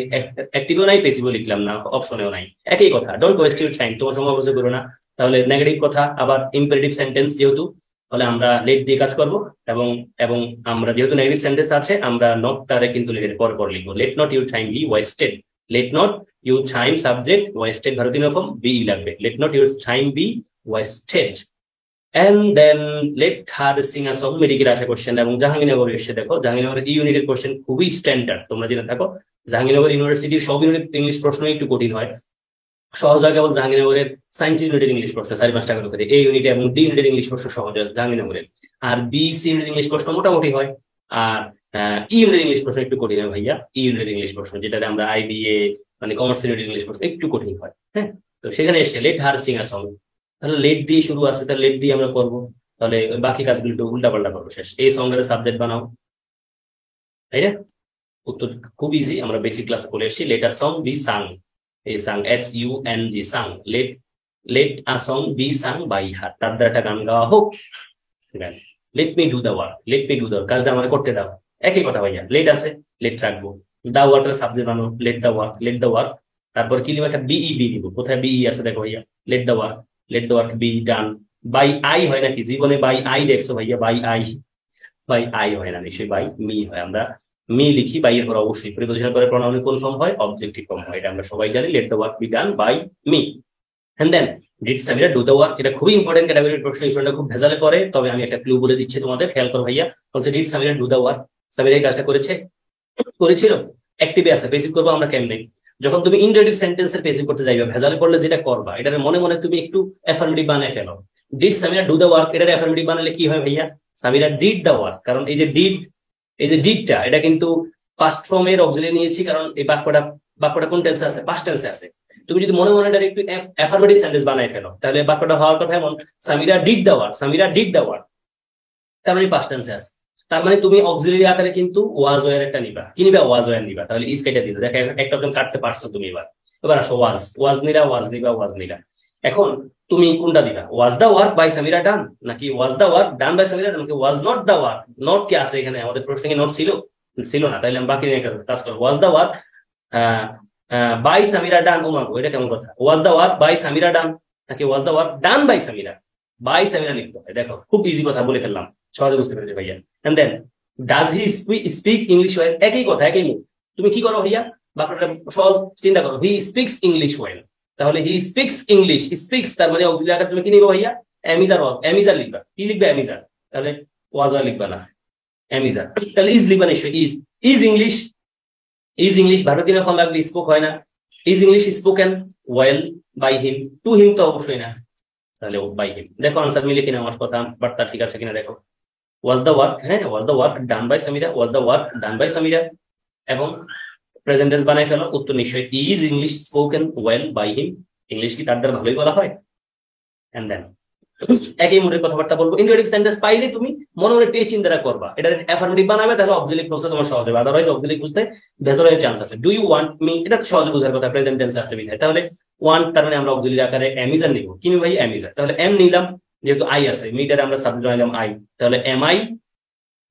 অ্যাক্টিভও নাই, প্যাসিভও লিখলাম না, অপশনেও নাই, একই কথা। ডোন্ট ওয়েস্ট ইউর টাইম, তোমার সময় অবশ্যই করো না। তাহলে নেগেটিভ কথা, আবার ইম্পারেটিভ সেন্টেন্স যেহেতু, তাহলে আমরা লেট দিয়ে কাজ করব, এবং এবং আমরা যেহেতু নেগেটিভ সেন্টেন্স আছে আমরা নট তারে কিন্তু লেটের পর পর লিখবো। Let not your time be wasted, let not your time subject, wasted ভারতীয় ফর্ম বি লাগবে, let not your time be wasted. And then let her sing a song, medical আসা কোশ্চেন, এবং জাহাঙ্গীরনগর এসে দেখো জাহাঙ্গীরনগরের এই ইউনিটের কোশ্চেন খুবই স্ট্যান্ডার্ড, তোমরা জেনে থাকো। জাহাঙ্গীরনগর ইউনিভার্সিটির সব ইউনিট ইংলিশ প্রশ্ন একটু কঠিন হয়, সহজ হয় কেবল জাহাঙ্গীরনগরের সায়েন্স ইউনিটের ইংলিশ প্রশ্ন 4-5 টাকা করে, এই ইউনিটে এবং ডি ইউনিটের ইংলিশ প্রশ্ন সহজ হয় জাহাঙ্গীরনগরের, আর বি সি ইউনিটের ইংলিশ প্রশ্ন মোটামুটি হয়, আর ই ইউনিটের ইংলিশ প্রশ্ন একটু কঠিন হয় ভাইয়া। ই ইউনিটের ইংলিশ প্রশ্ন যেটাতে আমরা আইবিএ মানে কমার্স ইউনিটের ইংলিশ প্রশ্ন একটু কঠিন হয়। হ্যাঁ, তো সেখানে এসে let her Singh a song, তাহলে লেট দিয়ে শুরু আছে, তাহলে লেট দিয়ে আমরা করবো, তাহলে বাকি কাজগুলো একটু উল্টা পাল্টা করবো। শেষ এই সঙ্গের সাবজেক্ট বানাও, তাই না? উত্তর খুব ইজি, আমরা বেসিক ক্লাসে বলে এসেছি। Late a song be sung, এই সাং SUNG Tsang, late late a song be sung by her, তার দ্বারা একটা গান গাওয়া হোক। Let me do the work, let me do the work, কাজটা আমার করতে দাও, একই কথা ভাইয়া। লেট আছে, লেট রাখবো, দা ওয়ার্কের সাবজেক্ট বানাও, let the work, let the work, তারপর কি লিখবো? একটা বিইবি দিব, কোথায় বিই আছে দেখো ভাইয়া, let the work, let the work be done by I, হয় নাকি জীবনে বাই আই দেখছো ভাইয়া? বাই আই, বাই আই হয় না, নিশ্চয়ই বাই মি হয়। আমরা মি লিখি, বাই এর পর অবশ্যই প্রিপোজিশন করে প্রোনাউনের কোন ফর্ম হয়? অবজেক্টিভ ফর্ম হয়, এটা আমরা সবাই জানি। Let the work be done by me. And then did Samira do the work, এটা খুবই ইম্পর্টেন্ট ক্যাটাগরির প্রশ্ন, এই প্রশ্নটা খুব ভেজালে পড়ে, তবে আমি একটা ক্লু বলে দিচ্ছি তোমাদের, খেয়াল করো ভাইয়া। বলছে did Samira do the work, Samira এই কাজটা করেছে, করেছিল, অ্যাক্টিভে আছে। বেসিক করবো আমরা কেমনে? যখন তুমি ইনডাইরেক্ট সেন্টেন্সের বেসিক করতে যাইবে, ভেজালে পড়লে যেটা করবা, এটার মনে মনে তুমি একটু অ্যাফার্মেটিভ বানায় ফেলো। Did Samira do the work, এটার অ্যাফার্মেটিভ বানালে কি হয় ভাইয়া? সামিরা ডিড দা ওয়ার্ক, কারণ এই যে ডিড, এই যে ডিডটা, এটা কিন্তু পাস্ট ফর্মের অক্সিলারি নিয়েছি, কারণ এই বাক্যটা কোন টেন্সে আছে? পাস্ট টেন্সে আছে। তুমি যদি মনে মনে একটু অ্যাফার্মেটিভ সেন্টেন্স বানায় ফেলো, তাহলে বাক্যটা হওয়ার কথা এমন, Samira did the work, Samira did the work, তার মানে পাস্ট টেন্সে আছে। তার মানে তুমি অক্সিলারি আকারে কিন্তু ওয়াজ ওয়ার একটা নিবা, কি নিবা? ওয়াজ ওয়ার নিবা। তাহলে ইজ কেটে দিতে দেখো, একটা অপশন কাটতে পারছো তুমি। এবার আসো ওয়াজ, ওয়াজ নিলা, ওয়াজ নিবা, ওয়াজ নিলা। এখন তুমি কোনটা দিবা? Was the work by Samira done, নাকি was the work done by Samira done, নাকি was not the work? Not কি আছে এখানে? আমাদের প্রশ্নে কি নট ছিল? ছিল না, তাইলে আমি বাকি নিয়ে কাজ করবো। Was the work by Samira done, ও মাগো এটা কেমন কথা? Was the work by Samira done, নাকি was the work done by Samira? By Samira লিখতে হয়। দেখো খুব ইজি কথা বলে ফেললাম, সহজে বুঝতে পেরেছি ভাইয়া। And then does he speak English well, একই কথা, একই মুখ। তুমি কি করো ভাইয়া? বাক্যটা সহজ চিন্তা করো, হি স্পিক্স ইংলিশ ওয়েল, তাহলে হি স্পিক্স ইংলিশ, স্পিক্স তার মানে অক্সিলারি আকার তুমি কি নিবে ভাইয়া? এমিজার, ওয়াজ, এমিজার লিখবা। কি লিখবে? এমিজার, তাহলে ওয়াজ ওয়ার লিখবা না, এমিজার। তাহলে ইজ লিখবা নিশ্চয়, is, is English, is English ভারতীয় ফর্ম লাগলে স্পোক হয় না। Is English spoken well by him, to him তো অবশ্যই না, তাহলে বাই হিম। দেখো আনসার মিলে কিনা আমার কথা বার্তা ঠিক আছে কিনা দেখো। ওয়াজ দ্য ওয়ার্ক, হ্যাঁ was the work done by Samira, was the work done by Samira, এবং প্রেজেন্ট টেন্স বানাই ফেলো। উত্তর নিশ্চয়ই is English spoken well by him, English কি তার দ্বারা ভালোই বলা হয়। এন্ড দেন একই মুডের কথাবার্তা বলবো। ইন্টারেটিভ সেন্টেন্স পাইলে তুমি মনে মনে টেচ চিন্তা করবা, এটা অ্যাফার্মেটিভ বানাবে, তাহলে অক্সিলারি ক্লজ তোমার সহজ হবে, আদারওয়াইজ অক্সিলারি বুঝতে ভেতরে চান্স আছে। ডু ইউ ওয়ান্ট মি, এটা তো সহজে বোঝার কথা, প্রেজেন্ট টেন্স আছে বিধায়, তাহলে ওয়ান্ট তার মানে আমরা অক্সিলারি আকারে এমিজার নিব। কি ভাই? এমিজার, তাহলে এম নিলাম, যেহেতু আই আছে, মিটারে আমরা সাবজেক্ট নিলাম আই, তাহলে এম আই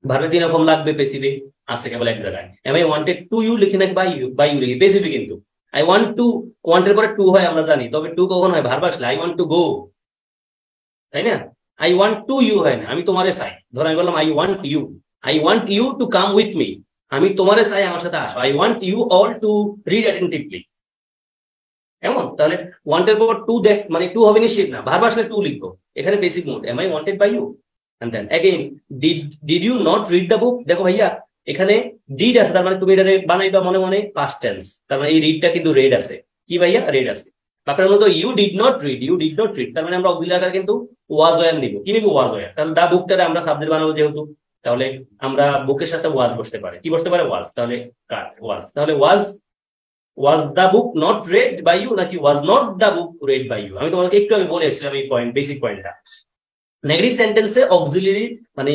ভারতীয় ফর্ম লাগবে, পেসিফিক আছে কেবল এক জায়গায়। Am I wanted to you লিখি নাকি বাই ইউ? বাই ইউ লিখি, পেসিফিক কিন্তু আই ওয়ান্ট টু, ওয়ান্টের পরে টু হয় আমরা জানি, তবে টু কখন হয়? ভার্ব আসলে। আই ওয়ান্ট টু গো, তাই না? আই ওয়ান্ট টু ইউ হয় না, আমি তোমারে চাই। ধরো আমি বললাম I want you to come with me, আমি তোমারে চাই আমার সাথে আসো। I want you all to read attentively, এমন। তাহলে ওয়ান্টের পর টু দেখ মানে টু হবে নিশ্চিত না, ভার্ব আসলে টু লিখবো। এখানে basic mode, am I wanted by you. And then again, did you not read the book? দেখো ভাইয়া এখানে ডিড আছে, তার মানে তুমি এটা বানাইবা মনে মনে পাস্ট টেন্স, তার মানে এই রিডটা কিন্তু রেড আছে, কি ভাইয়া রেড আছে। বাকিটার মতো you did not read, you did not read, তার মানে আমরা অক্সিলারি আকার কিন্তু ওয়াজ ওয়ার নিব, কি নিব ওয়াজ ওয়ার, কারণ দা বুকটারে আমরা সাবজেক্ট বানাবো যেহেতু, তাহলে আমরা বুকের সাথে ওয়াজ বসতে পারে, কি বসতে পারে ওয়াজ, তাহলে ওয়াজ, তাহলে was the book not read by you নাকি was not the book read by you, আমি তোমাকে একটু আগে বলে এসেছিলাম এই পয়েন্ট, বেসিক পয়েন্টটা। নেগেটিভ সেন্টেন্সে অক্সিলারি মানে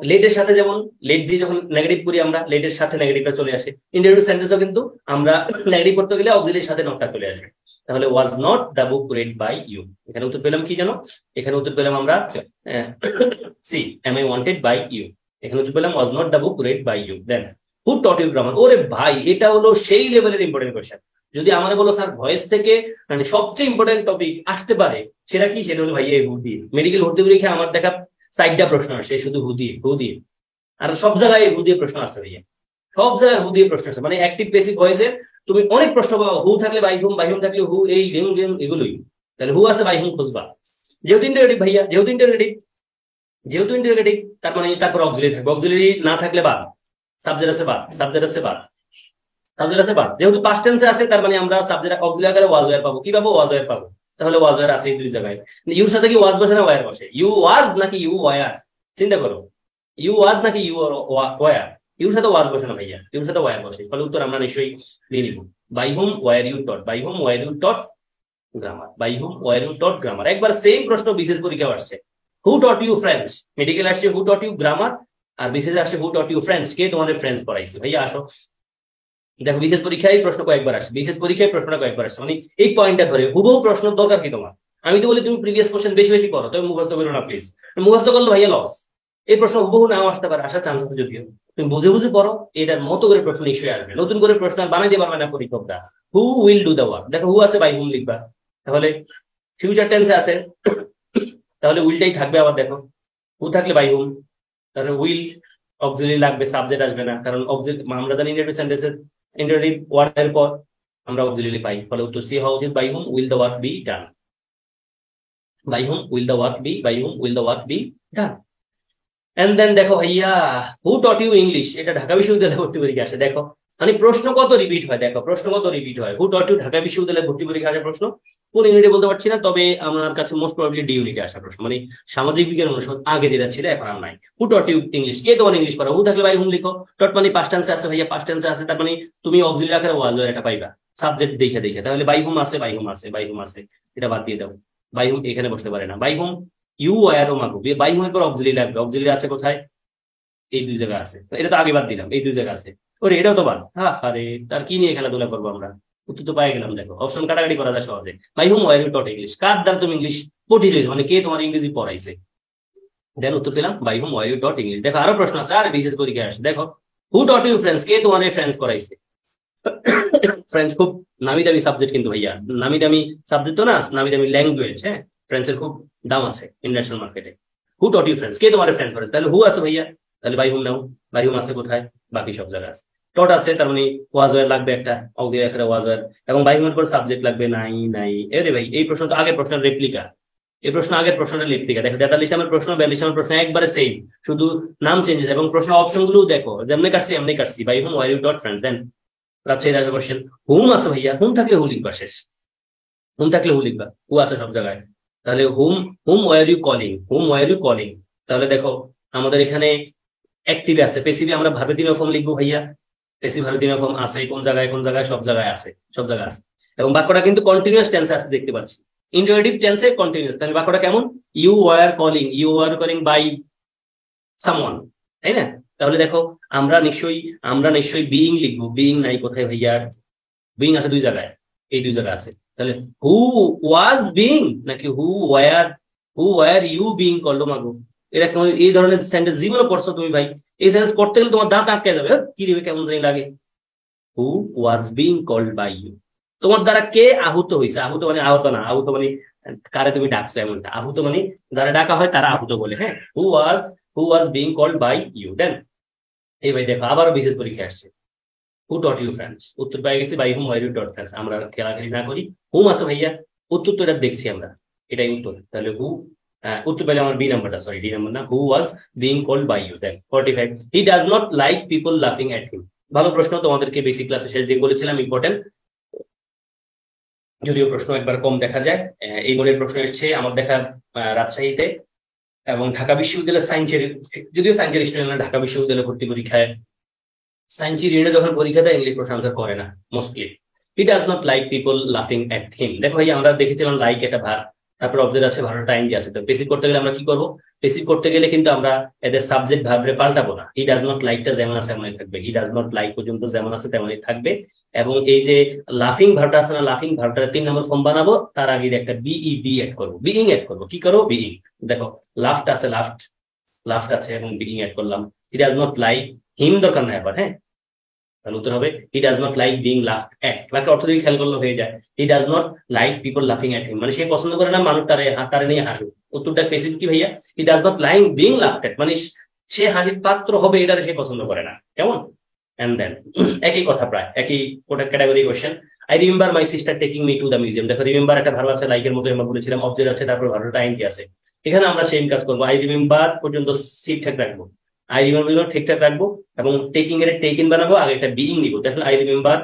লেটের সাথে, যেমন লেট দিয়ে যখন নেগেটিভ করি আমরা লেটের সাথে নেগেটিভটা চলে আসে, ইন্টারভিউ সেন্টেন্সও কিন্তু আমরা নেগেটিভ করতে গেলে অক্সিলারির সাথে নটটা চলে আসবে, তাহলে was not the book read by you. এখানে উত্তর পেলাম কি জানো, এখানে উত্তর পেলাম আমরা see am I wanted by you, এখানে উত্তর পেলাম was not the book read by you. Then who taught you grammar, ওরে ভাই এটা হলো সেই লেভেলের ইম্পর্টেন্ট কোয়েশ্চেন। যদি আমার বলো স্যার ভয়েস থেকে মানে সবচেয়ে ইম্পর্টেন্ট টপিক আসতে পারে, সেটা কি, সেটা হলো ভাই এই হু দিয়ে। মেডিকেল ভর্তি পরীক্ষা আমার দেখা 4টা প্রশ্ন আসে শুধু হু দিয়ে, আর সব জায়গায় হু দিয়ে প্রশ্ন আসে ভাইয়া, সব জায়গায় হু দিয়ে প্রশ্ন আসে, মানে অ্যাক্টিভ বেসিক ভয়েসে তুমি অনেক প্রশ্ন পাবো, হু থাকলে বাই হুম থাকলে হু, এই গেম এগুলোই, তাহলে হু আছে বাই হুম খুঁজবা। যেহেতু ইন্টারোগেটিভ ভাইয়া, যেহেতু ইন্টারোগেটিভ তার মানে তারপর অক্সিলারি থাকবে, অক্সিলারি না থাকলে বাদ, সাবজেক্ট আছে বাদ, যেহেতু পাস্ট টেন্সে আছে তার মানে আমরা সাবজেক্ট অক্সিলারি আকারে ওয়াজ ওয়্যার পাবো, কি পাবো ওয়াজ ওয়্যার পাবো, তাহলে ওয়াজ ওয়্যার আছে এই দুই জায়গায়। ইউর সাথে কি ওয়াজ বসে না ওয়্যার বসে, ইউ ওয়াজ নাকি ইউ ওয়্যার, চিন্তা করো, ইউ ওয়াজ নাকি ইউ ওয়্যার, ইউর সাথে ওয়াজ বসে না ভাইয়া, ইউর সাথে ওয়্যার বসে, ফলে উত্তর আমরা নিশ্চয়ই দিয়ে নিব by whom were you taught, by whom were you taught grammar, by whom were you taught grammar. একবার সেম প্রশ্ন বিশেষ পরীক্ষায় আসছে, who taught you French, medical আসছে হু টট ইউ গ্রামার, আর বিশেষ আসছে হু টট ইউ ফ্রেঞ্চ, কে তোমাদের ফ্রেঞ্চ পড়াইছে, ভাইয়া আসো। দেখো বিশেষ পরীক্ষায় প্রশ্ন কয়েকবার আসে, প্রশ্নটা কয়েকবার আসে, মানে এই পয়েন্টটা ধরে হুবহু প্রশ্ন দরকার কি তোমার, আমি তো বলি তুমি প্রিভিয়াস কোশ্চেন বেশি বেশি পড়ো, তবে মুখস্থ করো না প্লিজ, মুখস্থ করলে ভাইয়া লস, এই প্রশ্ন হুবহু নাও আসতে পারে, আসার চান্স আছে যদিও, তুমি বুঝে বুঝে পড়ো, এটার মতো করে প্রশ্ন নিশ্চয়ই আসবে, নতুন করে প্রশ্ন বানাইতে পারবে না পরীক্ষকরা। Who will do the work, দেখো হু আছে বাই হুম লিখবা, তাহলে ফিউচার টেন্সে আছে তাহলে উইলটাই থাকবে, আবার দেখো হু থাকলে বাই হুম, তাহলে উইল অক্সিলারি লাগবে, সাবজেক্ট আসবে না, কারণ আমরা জানি ইন্টারভিউ সেন্টেন্সের ইন্টারোগেটিভ ওয়ার্ডের পর আমরা অক্সিলারি পাই, ফলে উত্তর সি হওয়া উচিত by whom will the work be done, by whom will the work be done. And then দেখো ভাইয়া হু টট ইউ ইংলিশ, এটা ঢাকা বিশ্ববিদ্যালয়ে ভর্তি পরীক্ষা আসে, দেখো মানে প্রশ্ন কত রিপিট হয়, দেখো প্রশ্ন কত রিপিট হয়, হু টট ইউ ঢাকা বিশ্ববিদ্যালয়ে ভর্তি পরীক্ষা আসে প্রশ্ন, কোন ইউনিটে বলতে পারছি না, তবে আমার কাছে মোস্ট প্রবাবলি ডি ইউনিটে আসা প্রশ্ন, মানে সামাজিক বিজ্ঞান অনুষদ আগে যেটা ছিল এখন আর নাই। হু টট ইউ ইংলিশ, কে তোমার ইংলিশ পড়া, হু থাকলে বাই হুম লিখো, টট মানে পাস্ট টেন্সে আছে ভাইয়া, পাস্ট টেন্সে আছে, তার মানে তুমি অক্সিলারি আকারে ওয়াজ এটা পাইবা সাবজেক্ট দেখে, তাহলে বাই হুম আছে, এটা বাদ দিয়ে দাও, বাই হুম এখানে বসতে পারে না, বাই হুম ইউ ওয়ারও মাগো, বাই হুম এর পর অক্সিলারি লাগবে, অক্সিলারি আছে কোথায়, এই দুই জায়গা আছে, এটা তো আগে বাদ দিলাম, এই দুই জায়গা আছে, ওরে এটাও তো বাদ, হ্যাঁ আরে তার কি নিয়ে খেলাধুলা করবো আমরা, উত্তর তো পাই গেলাম, দেখো অপশন কাটাকাটি করা যায় সহজে, by whom were you taught English, কার দ্বারা তুমি ইংলিশ পঠিয়েছ, মানে কে তোমার ইংরেজি পড়াইছে, দেন উত্তর পেলাম by whom were you taught English. দেখো আরো প্রশ্ন আছে, আর বিশেষ পরীক্ষায় আসে, দেখো হু টট ইউ ফ্রেঞ্চ, কে তোমার ফ্রেঞ্চ করাইছে, ফ্রেঞ্চ খুব নামি দামি সাবজেক্ট কিন্তু ভাইয়া, নামি দামি সাবজেক্ট তো না, নামি দামি ল্যাঙ্গুয়েজ, হ্যাঁ ফ্রেঞ্চের খুব দাম আছে ইন্টারন্যাশনাল মার্কেটে। হু টট ইউ ফ্রেঞ্চ, কে তোমার ফ্রেঞ্চ করেছে, তাহলে হু আছে ভাইয়া, তাহলে বাই হুম নাও, বাই হুম আছে কোথায়, বাকি সব জায়গায় আছে, টট আছে তার মানে ওয়াজ ওয়ার লাগবে একটা, অক্সিলারি একটা ওয়াজ ওয়ার, এবং বাই হুমের পর সাবজেক্ট লাগবে নাই, এরে ভাই এই প্রশ্ন তো আগের প্রশ্নের রেপ্লিকা, এই প্রশ্ন আগের প্রশ্নের রেপ্লিকা, দেখো 43 নম্বর প্রশ্ন 42 নম্বর প্রশ্ন একবারে সেম, শুধু নাম চেঞ্জেস, এবং প্রশ্ন অপশন গুলো দেখো যেমনি কাটছি, by whom were you taught friends, then Rajshahi রাজা কোশ্চেন, হুম আছে ভাইয়া, হুম থাকলে হু লিখবা, শেষ হুম থাকলে হু লিখবা, হু আছে সব জায়গায়, তাহলে হুম ওয়ার ইউ কলিং, তাহলে দেখো আমাদের এখানে অ্যাক্টিভে আছে, পেসিভে আমরা ভার্বের দিনের ফর্ম লিখবো ভাইয়া, পেসিভ ভার্বের দিনের ফর্ম আছে কোন জায়গায় সব জায়গায় আছে, এবং বাক্যটা কিন্তু কন্টিনিউয়াস টেন্সে আছে দেখতে পাচ্ছি, ইন্টারোগেটিভ টেন্সে কন্টিনিউয়াস, তাহলে বাক্যটা কেমন, you were calling by someone, তাই না, তাহলে দেখো আমরা নিশ্চয়ই বিইং লিখবো, বিইং নাই কোথায় ভাইয়া, বিইং আছে দুই জায়গায়, এই দুই জায়গায় আছে, তাহলে হু ওয়াজ বিইং নাকি হু ওয়ার ইউ বিইং করলো মাগো, এটা কেমন, এই ধরনের সেন্টেন্স জীবনে পড়ছো তুমি ভাই, এই সেন্টেন্স পড়তে গেলে তোমার দাঁত আটকে যাবে, কি দিবে কেমন জানি লাগে, হু ওয়াজ বিইং কল্ড বাই ইউ, তোমার দ্বারা কে আহুত হয়েছে, আহুত মানে আহত না, আহুত মানে কারে তুমি ডাকছো এমনটা, আহুত মানে যারা ডাকা হয় তারা আহুত বলে, হ্যাঁ হু ওয়াজ বিইং কল্ড বাই ইউ, দেন এই ভাই দেখো আবারও বিশেষ পরীক্ষা আসছে, হু টট ইউ ফ্রেঞ্চ, উত্তর পাই গেছি by whom were you taught French, আমরা খেলাখেলি না করি, হুম আছে ভাইয়া, উত্তর তো এটা দেখছি আমরা, এটাই উত্তর, তাহলে হু উত্তর পেলে আমার বি নাম্বারটা, সরি ডি নাম্বার না, who was being called by you. Then 45, he does not like people লাফিং এট হিম। ভালো প্রশ্ন, তোমাদেরকে বেসিক ক্লাসে শেষ দিকে বলেছিলাম ইম্পর্টেন্ট, যদিও প্রশ্ন একবার কম দেখা যায়। এই মনের প্রশ্ন এসছে আমার দেখা রাজশাহীতে এবং ঢাকা বিশ্ববিদ্যালয়ের সায়েন্সের, যদিও সায়েন্সের স্টুডেন্টরা ঢাকা বিশ্ববিদ্যালয়ে ভর্তি পরীক্ষায় সায়েন্সি রিডে যখন পরীক্ষা দেয় ইংলিশ প্রশ্ন আনসার করে না mostly. He does not like people লাফিং এট হিম। দেখো ভাই আমরা দেখেছিলাম লাইক এটা ভার্ব, তারপর অবজেক্ট আছে, ভার্বটা আইএনজি আছে। তো পেসিভ করতে গেলে আমরা কি করব? পেসিভ করতে গেলে কিন্তু আমরা এদের সাবজেক্ট ভার্বরে পাল্টাবো না। হি ডাজ নট লাইকটা যেমন আছে এমনই থাকবে, হি ডাজ নট লাইক পর্যন্ত যেমন আছে তেমনই থাকবে। এবং এই যে লাফিং ভার্বটা আছে না, লাফিং ভার্বটা 3 নম্বর ফর্ম বানাবো, তার আগে একটা বিইডি এড করবো, বিইং এড করবো। কি করবো? বিইং। দেখো লাফট আছে, লাফট আছে এবং বিইং এড করলাম। He does not like him দরকার নাই আবার, হ্যাঁ, তাহলে উত্তর হবে he does not like being laughed at. বাকি অর্থ দিয়ে খেয়াল করলে হয়ে যায় he does not like people লাফিং এট হিম, মানে সে পছন্দ করে না মানুষ তারে নিয়ে হাসুক। উত্তরটা পেসিভ কি ভাইয়া? He does not like being laughed at, মানে সে হাসির পাত্র হবে এটারে সে পছন্দ করে না, কেমন? এন্ড দেন একই কথা, প্রায় একই category question. I remember my sister taking me two the museum. দেখো রিমেম্বার একটা ভার্ব আছে, লাইকের মতো আমরা বলেছিলাম, অবজেক্ট আছে, তারপর ভার্বটা আইএনজি আছে। এখানে আমরা সেম কাজ করবো, আই রিমেম্বার পর্যন্ত ঠিকঠাক রাখবো, আই রিমেম্বার ঠিকঠাক রাখবো এবং টেকিং এর টেকিং বানাবো, আগে একটা বিইং নিব। দেখো আই রিমেম্বার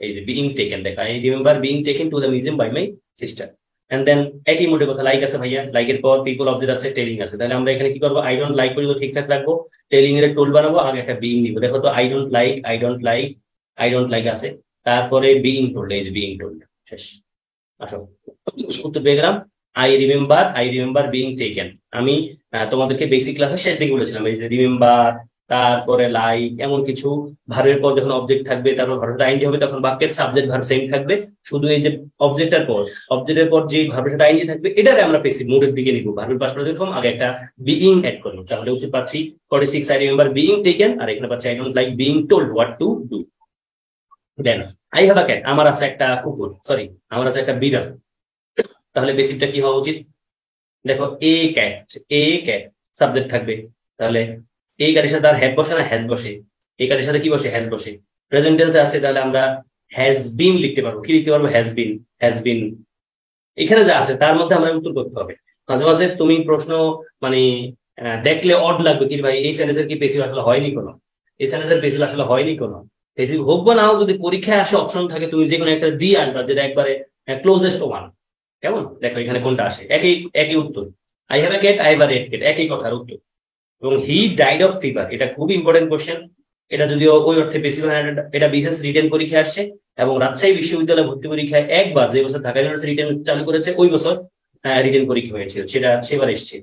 এই যে বিইং টেকেন, দেখো I remember being taken to the museum by my sister. And then একই মোডে কথা, লাইক আছে ভাইয়া, লাইকের পর পিপল অবজেক্ট আছে, টেলিং আছে। তাহলে আমরা এখানে কি করবো? আই ডোন্ট লাইক পর্যন্ত ঠিকঠাক রাখবো, টেলিং এর টোল বানাবো, আগে একটা বিইং নিব। দেখো তো আই ডোন্ট লাইক আছে, তারপরে বিইং টোল, এই যে বিইং টোল শেষ। আসো উত্তর পেয়ে গেলাম, আই রিমেম্বার বিইং টেকেন। আমি তোমাদেরকে বেসিক ক্লাসে শেষ দিকে বলেছিলাম এই যে রিমেম্বার, তারপরে লাইক, এমন কিছু ভার্বের পর যখন অবজেক্ট থাকবে, তারপর ভার্বটা আইএনজি হবে, তখন বাক্যের সাবজেক্ট ভার্ব সেম থাকবে, শুধু এই যে অবজেক্টের পর যে ভার্বটা আইএনজি থাকবে এটারে আমরা পেসিভ মোডের দিকে নিব। ভার্বের পাশ ফর্ম আগে একটা বিইং অ্যাড করব, তাহলে উত্তর পাচ্ছি 46, আই রিমেম্বার বিইং টেকেন, আর এখানে পাচ্ছি I don't like being told what to do. Then I have a cat, আমার আছে একটা কুকুর, সরি আমার আছে একটা বিড়াল। তাহলে বেসিকটা কি হওয়া উচিত? দেখো এ ক্যাট সাবজেক্ট থাকবে, তাহলে এই কারের সাথে আর হ্যাভ বসে না, হ্যাজ বসে। এই কারের সাথে কি বসে? হ্যাজ বসে। প্রেজেন্ট টেন্সে আছে, তাহলে আমরা হ্যাজ বিন লিখতে পারবো। কি লিখতে পারবো? Has been. এখানে যা আছে তার মধ্যে আমরা উত্তর করতে হবে। মাঝে মাঝে তুমি প্রশ্ন মানে দেখলে অড লাগবে, কি ভাই এই সেন্টেন্সের কি পেসিভ আসলে হয়নি কোনো, এই সেন্টেন্সের পেসিভ আসলে হয়নি কোনো। পেসিভ হোক বা না হোক, যদি পরীক্ষায় আসে অপশন থাকে, তুমি যে কোনো একটা দিয়ে আসবা, যেটা একবারে ক্লোজেস্ট ওয়ান। কেমন? দেখো এখানে কোনটা আসে, একই উত্তর। I have a cat, I have a red cat, একই কথার উত্তর। এবং হি ডাইড অফ ফিভার, এটা খুব ইম্পর্টেন্ট কোশ্চেন। এটা যদিও ওই অর্থে বেশি, এটা বিশেষ রিটেন পরীক্ষা আসছে এবং রাজশাহী বিশ্ববিদ্যালয় ভর্তি পরীক্ষায় একবার, যে বছর ঢাকা ইউনিভার্সিটি রিটেন চালু করেছে ওই বছর রিটেন পরীক্ষা হয়েছিল, সেবার এসছে।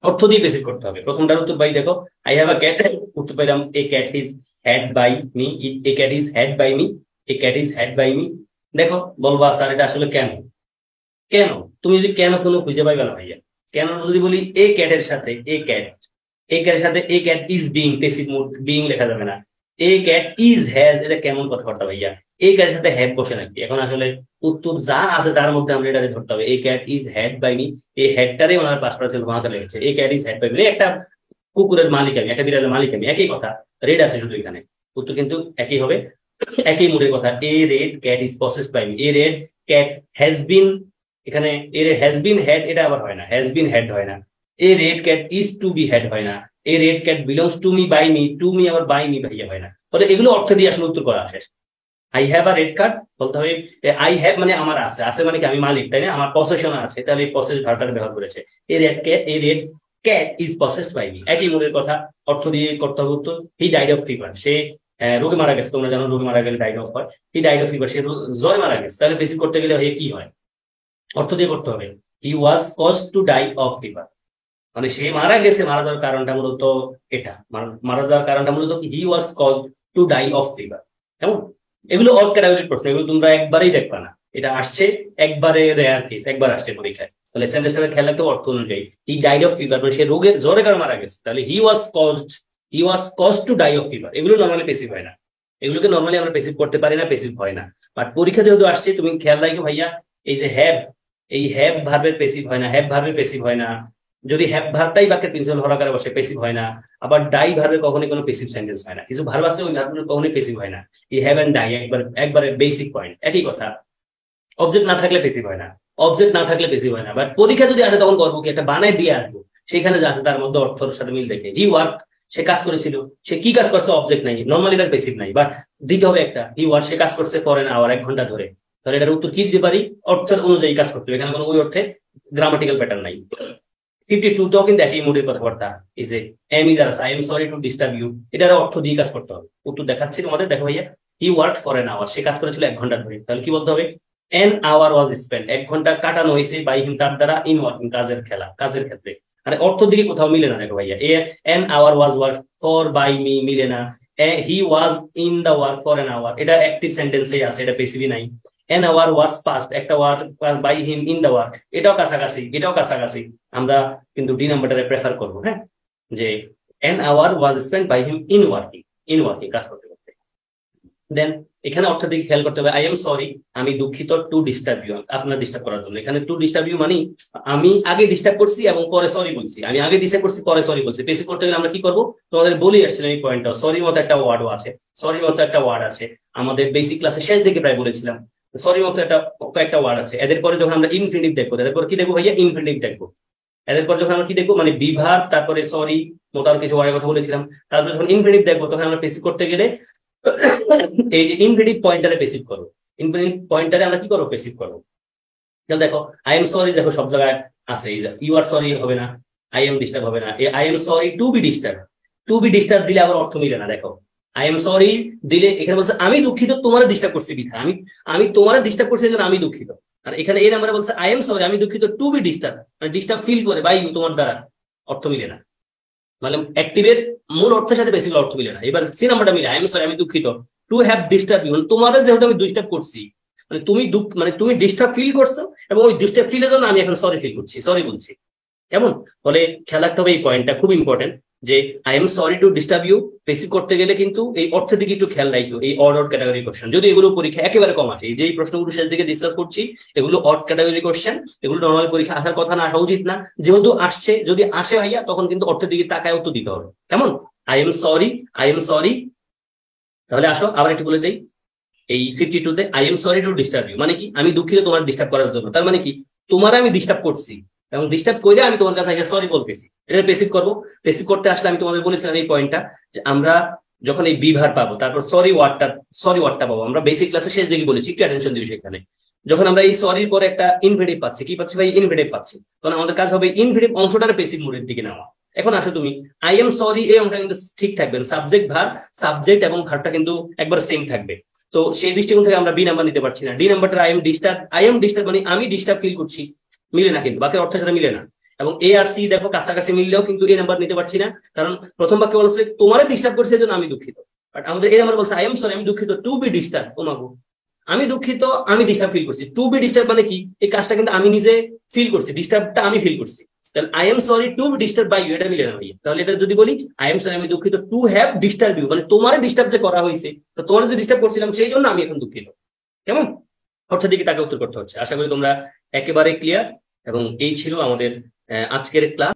অর্থ দিয়ে বেসিক করতে হবে। প্রথমটার উত্তর বাই, দেখো আই হ্যাভ আ ক্যাট, উত্তর পাইলাম a cat is had by me, a cat is had by me, a cat is had by me. দেখো বলবা স্যার এটা আসলে কেন? তুমি যদি কেন কোনো খুঁজে পাইবে না ভাইয়া। কেন যদি বলি এ ক্যাটের সাথে a cat is being, passive mood, being লেখা যাবে না। এ ক্যাট ইজ হ্যাজ, এটা কেমন কথাবার্তা ভাইয়া? এ ক্যাটের সাথে হ্যাড বসে নাকি? এখন আসলে উত্তর যা আছে তার মধ্যে আমরা এটা ধরতে হবে। A cat is had by me, এই হ্যাডটারে ওনার পাশ পাশে বানাতে লেগেছে। A cat is had by me, একটা কুকুরের মালিক আমি, একটা বিড়ালের মালিক আমি, একই কথা। রেড আছে শুধু এখানে, উত্তর কিন্তু একই হবে, একই মুডের কথা। A red cat is possessed by me, a red cat has been, এখানে এ হ্যাজ বিন হ্যাড, এটা আবার হয় না, হ্যাজ বিন হ্যাড হয় না। A red cat is to be had হয় না। A red cat belongs to me by me, to me আবার বাই মি ভাইয়া হয় না। ফলে এগুলো অর্থ দিয়ে আসলে উত্তর করা আসে। I have a red card বলতে হবে, আই হ্যাভ মানে আমার আছে মানে কি আমি মালিক, তাই না? আমার পসেশন আছে, তাহলে এই পসেস ভার্বটা ব্যবহার করেছে। A red cat is possessed by me, একই মূলের কথা, অর্থ দিয়ে করতে হবে উত্তর। হি ডাইড অফ ফিভার, সে রোগে মারা গেছে। তোমরা জানো রোগে মারা গেলে ডাইড অফ হয়। হি ডাইড অফ ফিভার, সে জ্বরে মারা গেছে। তাহলে বেসিক করতে গেলে কি হয়? অর্থ দিয়ে করতে হবে। He was caused to die of fever, মানে সে মারা গেছে, মারা যাওয়ার কারণটা মূলত এটা, মারা যাওয়ার কারণটা মূলত he was caused to die of fever. কেমন? এগুলো অড ক্যাটাগরির প্রশ্ন, এগুলো তোমরা একবারেই দেখবা না, এটা আসছে একবারে রেয়ার কেস, একবার আসছে পরীক্ষায়। তাহলে সেন্টেন্সটা খেয়াল রাখতে অর্থ অনুযায়ী। হি ডাইড অফ ফিভার, মানে সে জ্বরে কারণে মারা গেছে। তাহলে he was caused to die of fever, এগুলো নর্মালি পেসিভ হয় না, এগুলোকে নর্মালি আমরা পেসিভ করতে পারি না, পেসিভ হয় না। বাট পরীক্ষা যেহেতু আসছে, তুমি খেয়াল রাখো ভাইয়া, এই যে হ্যাভ, এই হ্যাভ ভার্বের পেসিভ হয় না, হ্যাভ ভার্বের পেসিভ হয় না। যদি হ্যাভ ভার্বটাই বাক্যের প্রিন্সিপাল হরাকারে বসে, পেসিভ হয় না। আবার ডাই ভার্বে কখনোই কোনো পেসিভ সেন্টেন্স হয় না। কিছু ভার্ব আছে ওই ভার্বগুলো কখনোই পেসিভ হয় না। এই হ্যাভ এন্ড ডাই একবারে বেসিক পয়েন্ট, একই কথা। অবজেক্ট না থাকলে পেসিভ হয় না, অবজেক্ট না থাকলে পেসিভ হয় না, বাট পরীক্ষা যদি আসে তখন করবো কি একটা বানায় দিয়ে আসবো, সেখানে যা আছে তার মধ্যে অর্থের সাথে মিল দেখে। হি ওয়ার্ক, সে কাজ করেছিল, সে কি কাজ করছে, অবজেক্ট নাই, নর্মালি তার পেসিভ নাই, বাট দিতে হবে একটা হি ওয়ার্ক, সে কাজ করছে ফর এন আওয়ার, 1 ঘন্টা ধরে। তাহলে এটার উত্তর কি দিতে পারি, অর্থের অনুযায়ী কাজ করতে হবে, এখানে কোনো ওই অর্থে গ্রামাটিক্যাল প্যাটার্ন নাই। 52 কিন্তু একই মোডের কথাবার্তা, এই যে am is I am sorry to disturb you, এটার অর্থ দিয়ে কাজ করতে হবে। উত্তর দেখাচ্ছি তোমাদের, দেখো ভাইয়া, he work for an hour, সে কাজ করেছিল 1 ঘন্টা ধরে। তাহলে কি বলতে হবে, এন আওয়ার ওয়াজ স্পেন্ট, 1 ঘন্টা কাটানো হয়েছে বাই হিম, তার দ্বারা, ইন ওয়ার্কিং, কাজের ক্ষেত্রে। মানে অর্থ দিকে কোথাও মিলে না, দেখো ভাইয়া, an hour was work for by me মিলে না, he was in the work for an hour, এটা অ্যাক্টিভ সেন্টেন্সেই আছে, এটা পেসিভি নাই। এন আওয়ার ওয়াজ পাস্ট, একটা work by him in the work, এটাও কাছাকাছি, এটাও কাছাকাছি। আমরা কিন্তু ডি নাম্বারটা প্রেফার করবো, হ্যাঁ, যে an hour was spent by him in working, কাজ করতে করতে। দেন এখানে অর্থের দিকে খেয়াল করতে হবে, আই এম সরি, আমি দুঃখিত, টু ডিস্টার্ব ইউ, আপনার ডিস্টার্ব করার জন্য। এখানে টু ডিস্টার্ব ইউ মানে আমি আগে ডিস্টার্ব করছি এবং পরে সরি বলছি, আমি আগে ডিস্টার্ব করছি পরে সরি বলছি। পেসিভ করতে গেলে আমরা কি করবো, তোমাদের বলি আসছিলাম এই পয়েন্টটা, সরি মতো একটা ওয়ার্ডও আছে, আমাদের বেসিক ক্লাসে শেষ দিকে প্রায় বলেছিলাম, সরি মতো একটা ওয়ার্ড আছে। এদের পরে যখন আমরা ইনফিনিটিভ দেখবো, এদের পরে কি দেখবো ভাইয়া, ইনফিনিটিভ দেখবো। এদের পর যখন আমরা কি দেখবো, মানে বিভার, তারপরে সরি মতো আর কিছু ওয়ার্ডের কথা বলেছিলাম, তারপরে যখন ইনফিনিটিভ দেখবো তখন আমরা পেসিভ করতে গেলে এই যে ইনফিনিটিভ পয়েন্টারে পেসিভ করো, ইনফিনিটিভ পয়েন্টারে আমরা কি করবো, পেসিভ করবো। দেখো আই এম সরি, দেখো সব জায়গায় আছে, এই যে ইউ আর সরি হবে না, আই এম ডিস্টার্ব হবে না, I am sorry to be disturb দিলে আবার অর্থ মিলে না। দেখো আই এম সরি দিলে এখানে বলছে আমি দুঃখিত, তোমার ডিস্টার্ব করছি বিধা, আমি তোমার ডিস্টার্ব করছি আমি দুঃখিত। আর এখানে এই নাম্বারে বলছে আই এম সরি, আমি দুঃখিত, টু বি ডিস্টার্ব, মানে ডিস্টার্ব ফিল করে বাই ইউ, তোমার দ্বারা, অর্থ মিলে না। মানে অ্যাক্টিভের মূল অর্থের সাথে বেসিক অর্থ মিলে না। এবার সি নাম্বারটা মিলে, আই এম সরি, আমি দুঃখিত, টু হ্যাভ ডিস্টার্ব ইউ, মানে তোমার যেহেতু আমি ডিস্টার্ব করছি, মানে তুমি ডিস্টার্ব ফিল করছো, এবং ওই ডিস্টার্ব ফিলের জন্য আমি এখন সরি ফিল করছি, সরি বলছি। কেমন বলে খেয়াল রাখতে হবে, এই পয়েন্টটা খুব ইম্পর্টেন্ট, যে I am sorry to disturb you basic করতে গেলে কিন্তু এই অর্থের দিকে একটু খেয়াল রাখো। এই অড ক্যাটাগরি কোশ্চেন, যদি এগুলো পরীক্ষা একেবারে কম আসে, এই যে প্রশ্নগুলো শেষ দিকে ডিসকাস করছি, এগুলো অড ক্যাটাগরি কোশ্চেন, এগুলো নর্মাল পরীক্ষা আসার কথা না, আসা উচিত না। যেহেতু আসছে, যদি আসে ভাইয়া, তখন কিন্তু অর্থের দিকে তাকায় উত্তর দিতে হবে। কেমন, আই এম সরি। তাহলে আসো আবার একটু বলে দেই, এই 52 তে I am sorry to disturb you মানে কি, আমি দুঃখিত তোমার ডিস্টার্ব করার জন্য। তার মানে কি, তোমার আমি ডিস্টার্ব করছি, এবং ডিস্টার্ব করে আমি তোমার কাছে সরি বলতেছি, এটা পেসিভ করবো। পেসিভ করতে আসলে আমি তোমাদের বলেছিলাম এই পয়েন্টটা, যে আমরা যখন এই বিভার পাবো, তারপর সরি ওয়ার্ডটা পাবো, আমরা বেসিক ক্লাসে শেষ দিকে বলেছি, একটু অ্যাটেনশন দিবি সেখানে। যখন আমরা এই সরির পরে একটা ইনভেটিভ পাচ্ছি, কি পাচ্ছি ভাই, ইনভেটিভ পাচ্ছি, তখন আমাদের কাজ হবে ইনভেটিভ অংশটার পেসিভ মোডের দিকে নেওয়া। এখন আসো তুমি, আই এম সরি, এই অংশটা কিন্তু ঠিক থাকবে, সাবজেক্ট এবং ভার্বটা কিন্তু একবার সেম থাকবে। তো সেই দৃষ্টিকোণ থেকে আমরা বি নাম্বার নিতে পারছি না। ডি নাম্বারটা আই এম ডিস্টার্ব মানে আমি ডিস্টার্ব ফিল করছি, মিলে না, কিন্তু বাকি অর্থের সাথে মিলে না। এবং এ আর সি দেখো কাছাকাছি মিললেও কিন্তু এই নাম্বার নিতে পারছি না, কারণ প্রথম বাক্যে বলছে তোমার ডিস্টার্ব করছে জন্য আমি দুঃখিত, বাট আমাদের এই নাম্বার বলছে আই এম সরি, আমি দুঃখিত, টু বি ডিস্টার্ব, তোমাকে আমি দুঃখিত, আমি ডিস্টার্ব ফিল করছি। টু বি ডিস্টার্ব মানে কি, এই কাজটা কিন্তু আমি নিজে ফিল করছি, ডিস্টার্বটা আমি ফিল করছি। তাহলে I am sorry to be disturb by you, এটা মিলে না ভাইয়া। তাহলে এটা যদি বলি আই এম সরি, আমি দুঃখিত, টু হ্যাভ ডিস্টার্ব ইউ, মানে তোমার ডিস্টার্ব যে করা হয়েছে, তো তোমার যে ডিস্টার্ব করছিলাম সেই জন্য আমি এখন দুঃখিত। কেমন, অর্থের দিকে তাকে উত্তর করতে হচ্ছে। আশা করি তোমরা একেবারে ক্লিয়ার, এবং এই ছিল আমাদের আজকের ক্লাস।